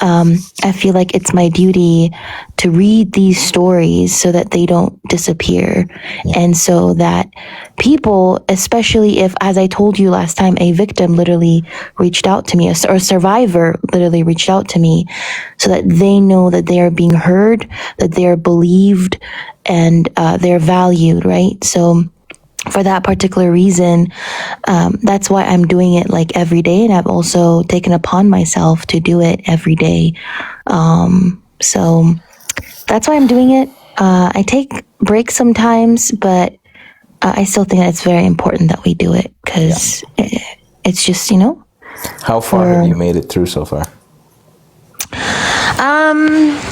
I feel like it's my duty to read these stories so that they don't disappear. And so that people, especially if, as I told you last time, a victim literally reached out to me, or a survivor literally reached out to me, so that they know that they are being heard, that they are believed, and they're valued, right? So for that particular reason, that's why I'm doing it like every day. And I've also taken upon myself to do it every day. So that's why I'm doing it. I take breaks sometimes, but I still think that it's very important that we do it because it's just, How far have you made it through so far?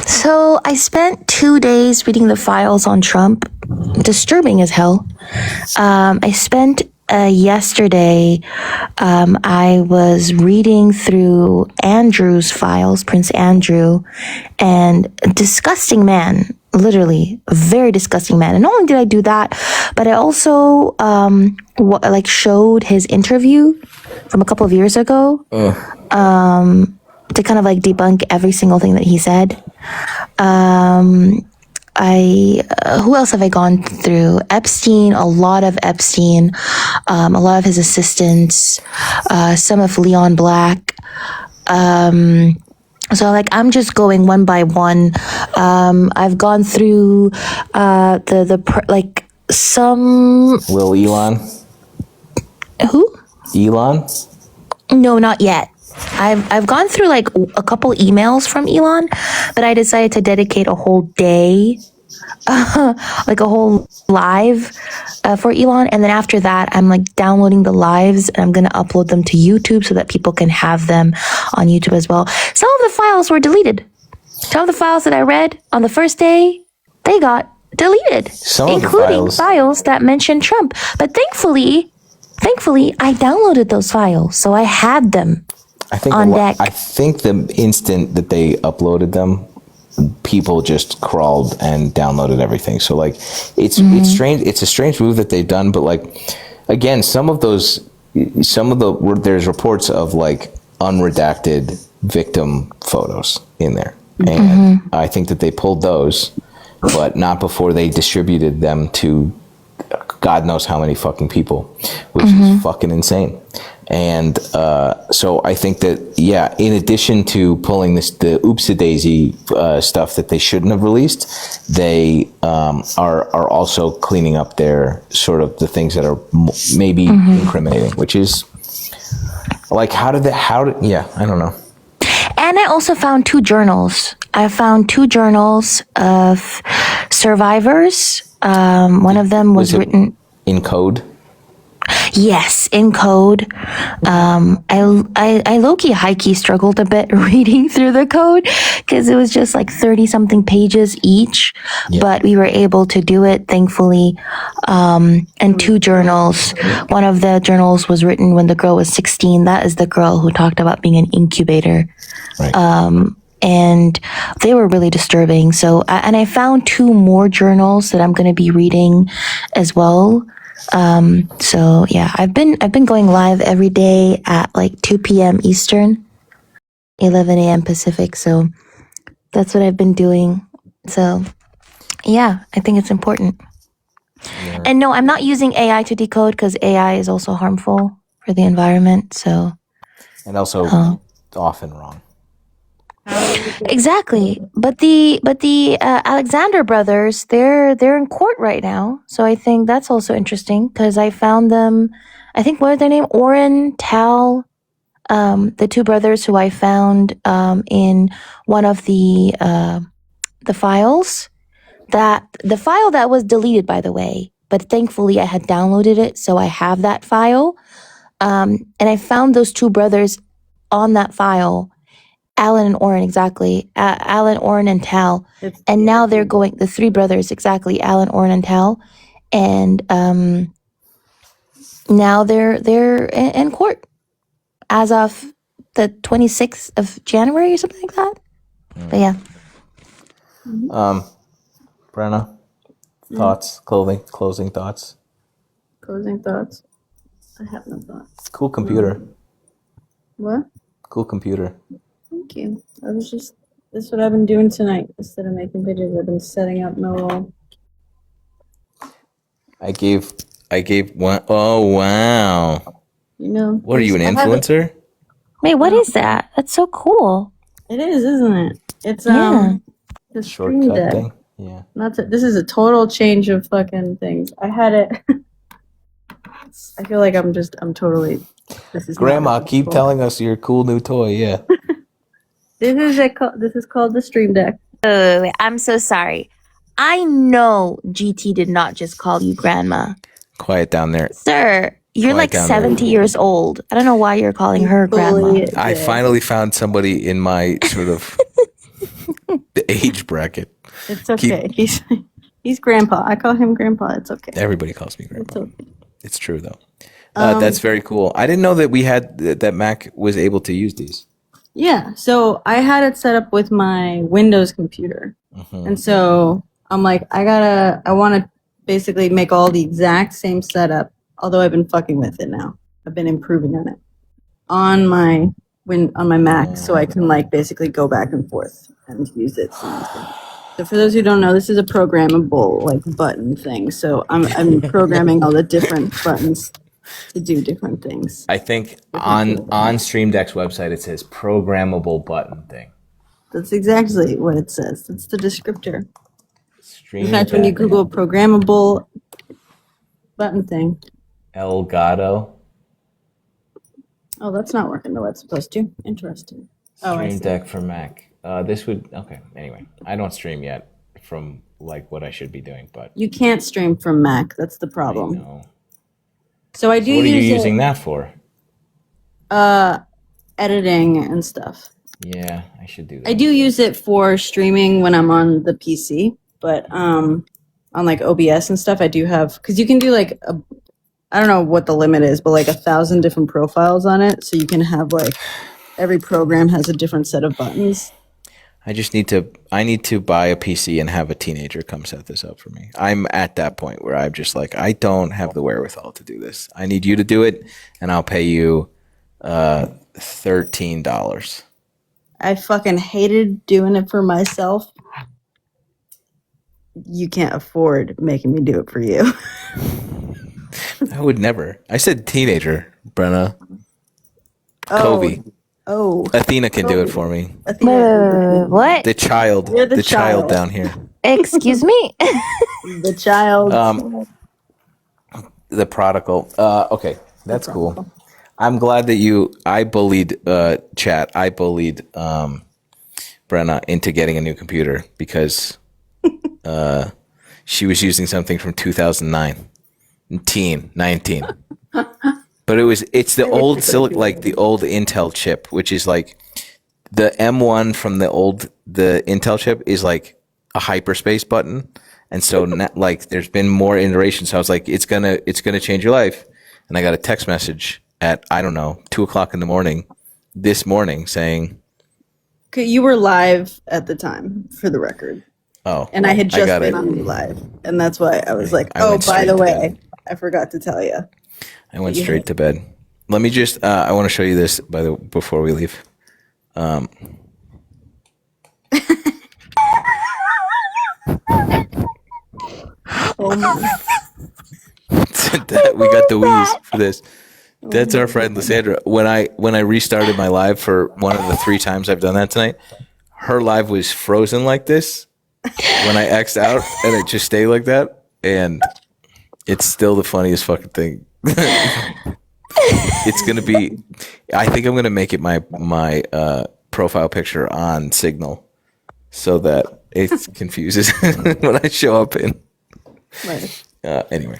So I spent 2 days reading the files on Trump. Disturbing as hell. I spent yesterday, I was reading through Andrew's files, Prince Andrew, and disgusting man, literally a very disgusting man. And not only did I do that, but I also showed his interview from a couple of years ago. To kind of like debunk every single thing that he said. Who else have I gone through? Epstein, a lot of Epstein, a lot of his assistants, some of Leon Black. So like I'm just going one by one. I've gone through some Will Elon? Who? Elon? No, not yet. I've gone through like a couple emails from Elon, but I decided to dedicate a whole day, like a whole live for Elon. And then after that, I'm like downloading the lives and I'm going to upload them to YouTube so that people can have them on YouTube as well. Some of the files were deleted. Some of the files that I read on the first day, they got deleted, including files that mentioned Trump. But thankfully, I downloaded those files, so I had them. I think the instant that they uploaded them, people just crawled and downloaded everything. So like, it's strange. It's a strange move that they've done. But like, again, there's reports of like unredacted victim photos in there, and I think that they pulled those, but not before they distributed them to God knows how many fucking people, which is fucking insane. And so I think that, in addition to pulling the oopsie-daisy stuff that they shouldn't have released, they are also cleaning up their sort of the things that are maybe incriminating, which is like, I don't know. And I also found 2 journals. I found 2 journals of survivors. One of them was written in code. Yes, in code. I low-key, high-key struggled a bit reading through the code because it was just like 30-something pages each, but we were able to do it, thankfully. And 2 journals. One of the journals was written when the girl was 16. That is the girl who talked about being an incubator. Right. And they were really disturbing. So, and I found 2 more journals that I'm going to be reading as well. So yeah, I've been going live every day at like 2 p.m. Eastern, 11 a.m. Pacific. So that's what I've been doing. So yeah, I think it's important. Yeah. And no, I'm not using AI to decode because AI is also harmful for the environment. So, and also often wrong. Exactly, but the Alexander brothers, they're in court right now, so I think that's also interesting because I found them. I think what are their name? Oren, Tal, the 2 brothers who I found in one of the files. That the file that was deleted, by the way, but thankfully I had downloaded it, so I have that file. And I found those 2 brothers on that file. Alan and Oren, exactly. Alan, Oren, and Tal. And now they're going, the 3 brothers, exactly. Alan, Oren, and Tal. And now they're in court as of the 26th of January or something like that. But yeah. Brenna, thoughts, closing thoughts. Closing thoughts. I have no thoughts. Cool computer. What? Cool computer. Thank you. That's what I've been doing tonight. Instead of making videos, I've been setting up Millwall. I gave one. Oh wow. You know. What are you, an influencer? Wait, what is that? That's so cool. It is, isn't it? It's Yeah. the Stream Shortcut Deck. thing. Yeah. This is a total change of fucking things. I had it. I feel like I'm totally. This is Grandma, not keep cool. telling us your cool new toy. Yeah. This is called the Stream Deck. Oh, I'm so sorry. I know GT did not just call you grandma. Quiet down there. Sir, you're Quiet like down there. 70 years old. I don't know why you're calling her grandma. I finally found somebody in my sort of the age bracket. It's okay. He's grandpa. I call him grandpa. It's okay. Everybody calls me grandpa. It's okay. It's true though. That's very cool. I didn't know that we had that Mac was able to use these. Yeah. So I had it set up with my Windows computer. And so I'm like, I want to basically make all the exact same setup, although I've been fucking with it now. I've been improving on it on my Mac, so I can like basically go back and forth and use it. So for those who don't know, this is a programmable like button thing. So I'm programming all the different buttons to do different things. I think on Stream Deck's website it says programmable button thing. That's exactly what it says. That's the descriptor. Stream In fact, when you Deck Google programmable button thing. Elgato. Oh, that's not working the way it's supposed to. Interesting. Oh, I Stream see. Deck for Mac. This would okay. Anyway, I don't stream yet from like what I should be doing, but You can't stream from Mac. That's the I problem. know. So I do What are you use using it, that for? editing and stuff. Yeah, I should do that. I do use it for streaming when I'm on the PC, but on like OBS and stuff, I do have because you can do like I don't know what the limit is, but like 1,000 different profiles on it, so you can have like every program has a different set of buttons. I need to buy a PC and have a teenager come set this up for me. I'm at that point where I'm just like, I don't have the wherewithal to do this. I need you to do it, and I'll pay you $13. I fucking hated doing it for myself. You can't afford making me do it for you. I would never. I said teenager, Brenna. Kobe. Oh. Athena can do it for me. What? The child. You're the child child. down here. Excuse me? The child. The prodigal. Okay, that's cool. I'm glad that I bullied chat. I bullied Brenna into getting a new computer because she was using something from 2009. 19. But it's the old the old Intel chip, which is like the M1 from the Intel chip is like a hyperspace button. And so like there's been more iterations. So I was like, it's gonna change your life. And I got a text message at, I don't know, 2:00 in the morning this morning saying, Okay, you were live at the time, for the record. oh, And I had just got been it. on live. And that's why I was like, I oh, went by straight the to way, bed. I forgot to tell you. I went straight to bed. Let me just, I want to show you this before we leave. Oh my. We got the wheeze for this. That's our friend Lysandra. When I restarted my live for one of the 3 times I've done that tonight, her live was frozen like this when I X'd out, and it just stayed like that, and it's still the funniest fucking thing. It's gonna be. I think I'm gonna make it my profile picture on Signal, so that it confuses when I show up in. Right. Anyway,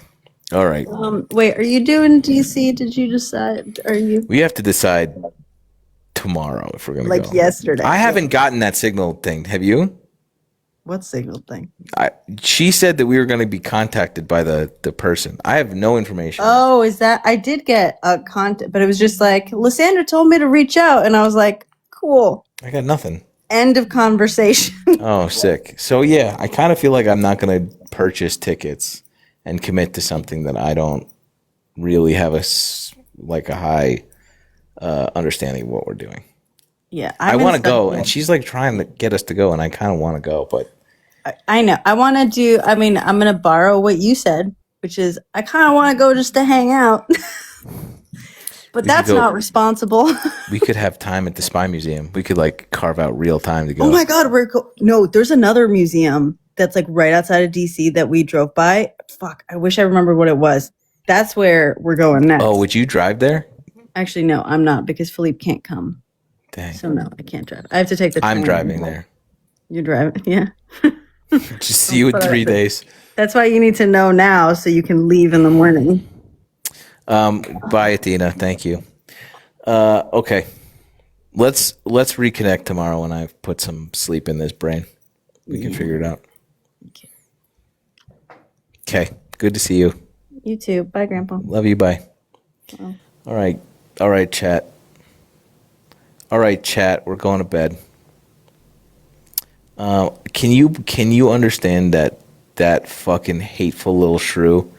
all right. Wait, are you doing DC? Did you decide? Are you We have to decide tomorrow if we're gonna like go. yesterday? I haven't gotten that Signal thing. Have you? What Signal thing? She said that we were going to be contacted by the person. I have no information. Oh, is that? I did get a contact, but it was just like Lysandra told me to reach out, and I was like, cool. I got nothing. End of conversation. Oh, sick. So yeah, I kind of feel like I'm not going to purchase tickets and commit to something that I don't really have a high understanding of what we're doing. Yeah, I want to go, and she's like trying to get us to go, and I kind of want to go, but I know. I want to do, I mean, I'm going to borrow what you said, which is I kind of want to go just to hang out. But that's not responsible. We could have time at the Spy Museum. We could like carve out real time to go. Oh my God, no, there's another museum that's like right outside of DC that we drove by. Fuck, I wish I remembered what it was. That's where we're going next. Oh, would you drive there? Actually, no, I'm not because Philippe can't come. Dang. So no, I can't drive. I have to take the train. I'm driving there. You're driving, yeah. Just see you in 3 days. That's why you need to know now so you can leave in the morning. Bye, Athena. Thank you. Okay. Let's reconnect tomorrow when I've put some sleep in this brain. We can figure it out. Okay. Good to see you. You too. Bye, Grandpa. Love you. Bye. Oh. All right. All right, chat. All right, chat. We're going to bed. Can you understand that fucking hateful little shrew,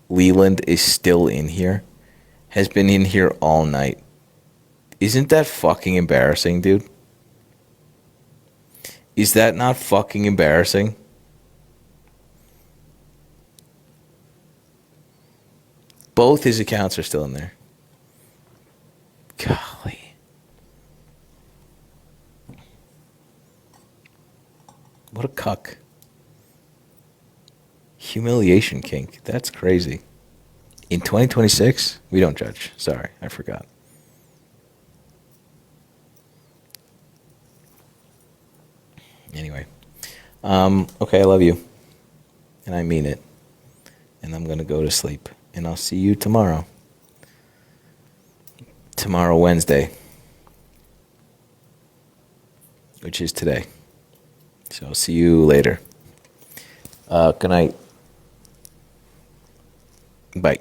Leland, is still in here? Has been in here all night. Isn't that fucking embarrassing, dude? Is that not fucking embarrassing? Both his accounts are still in there. Golly. What a cuck. Humiliation kink. That's crazy. In 2026, we don't judge. Sorry, I forgot. Anyway. Okay, I love you. And I mean it. And I'm going to go to sleep. And I'll see you tomorrow. Tomorrow, Wednesday. Which is today. So I'll see you later. Good night. Bye.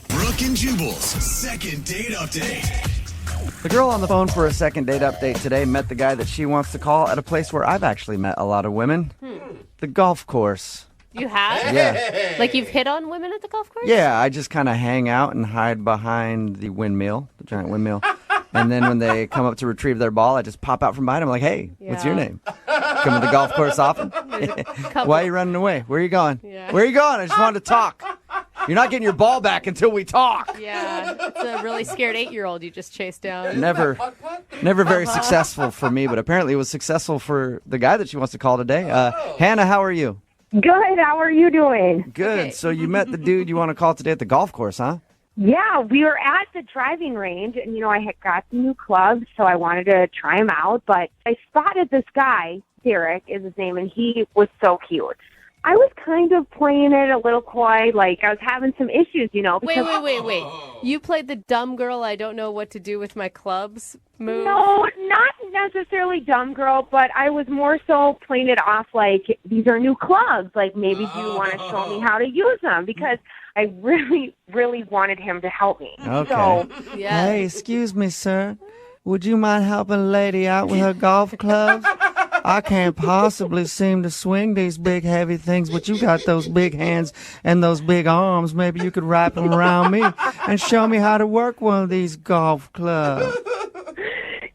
Brooke and Jubal's second date update. The girl on the phone for a second date update today met the guy that she wants to call at a place where I've actually met a lot of women. The golf course. You have? Yeah. Like you've hit on women at the golf course? Yeah, I just kind of hang out and hide behind the windmill, the giant windmill. And then when they come up to retrieve their ball, I just pop out from behind them like, hey, what's your name? Come to the golf course often? Why are you running away? Where are you going? Yeah. Where are you going? I just wanted to talk. You're not getting your ball back until we talk. Yeah, it's a really scared 8-year-old you just chased down. Never very successful for me, but apparently it was successful for the guy that she wants to call today. Hannah, how are you? Good. How are you doing? Good. Okay. So you met the dude you want to call today at the golf course, huh? Yeah, we were at the driving range, and, I had got some new clubs, so I wanted to try them out. But I spotted this guy, Derek is his name, and he was so cute. I was kind of playing it a little coy, like I was having some issues, because... Wait. You played the dumb girl, I don't know what to do with my clubs move? No, not necessarily dumb girl, but I was more so playing it off like, these are new clubs. Like, maybe do you want to show me how to use them? Because I really, really wanted him to help me. Okay. So, yeah. Hey, excuse me, sir. Would you mind helping a lady out with her golf clubs? I can't possibly seem to swing these big, heavy things, but you got those big hands and those big arms. Maybe you could wrap them around me and show me how to work one of these golf clubs.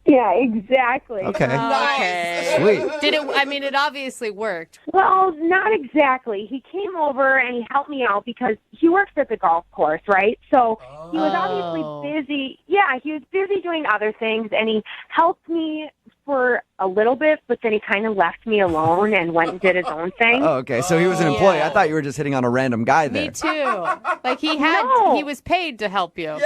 Yeah, exactly. Okay. Okay. Sweet. Did it? I mean, it obviously worked. Well, not exactly. He came over and he helped me out because he works at the golf course, right? So he was obviously busy. Yeah, he was busy doing other things, and he helped me for a little bit, but then he kind of left me alone and went and did his own thing. Oh, okay. So he was an employee. I thought you were just hitting on a random guy there. Me too. Like he was paid to help you.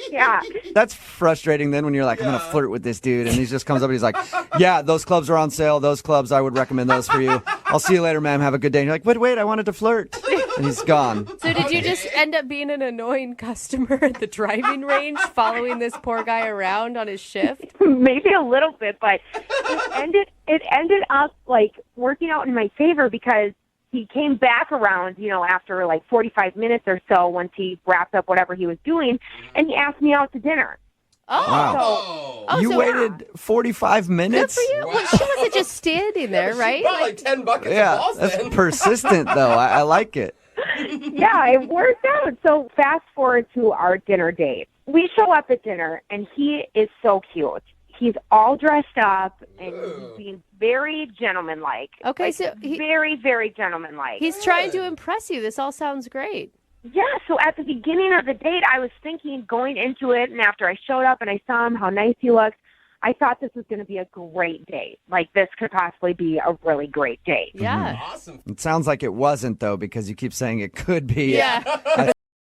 Yeah. That's frustrating then when you're like, I'm going to flirt with this dude. And he just comes up and he's like, yeah, those clubs are on sale. Those clubs, I would recommend those for you. I'll see you later, ma'am. Have a good day. And you're like, wait, I wanted to flirt. And he's gone. So did you just end up being an annoying customer at the driving range, following this poor guy around on his shift? Maybe a little bit, but it ended up like working out in my favor because he came back around, after like 45 minutes or so once he wrapped up whatever he was doing, and he asked me out to dinner. Oh. Wow. You waited 45 minutes? Good for you. Well, she wasn't just standing there, right? Brought like 10 buckets Yeah, of balls that's then. persistent, though. I like it. Yeah, it worked out. So fast forward to our dinner date. We show up at dinner, and he is so cute. He's all dressed up, and he's being very gentlemanlike. Okay, like, so very, very gentlemanlike. He's trying to impress you. This all sounds great. Yeah, so at the beginning of the date, I was thinking going into it, and after I showed up and I saw him, how nice he looked, I thought this was going to be a great date. Like, this could possibly be a really great date. Yeah. Awesome. It sounds like it wasn't, though, because you keep saying it could be. Yeah. I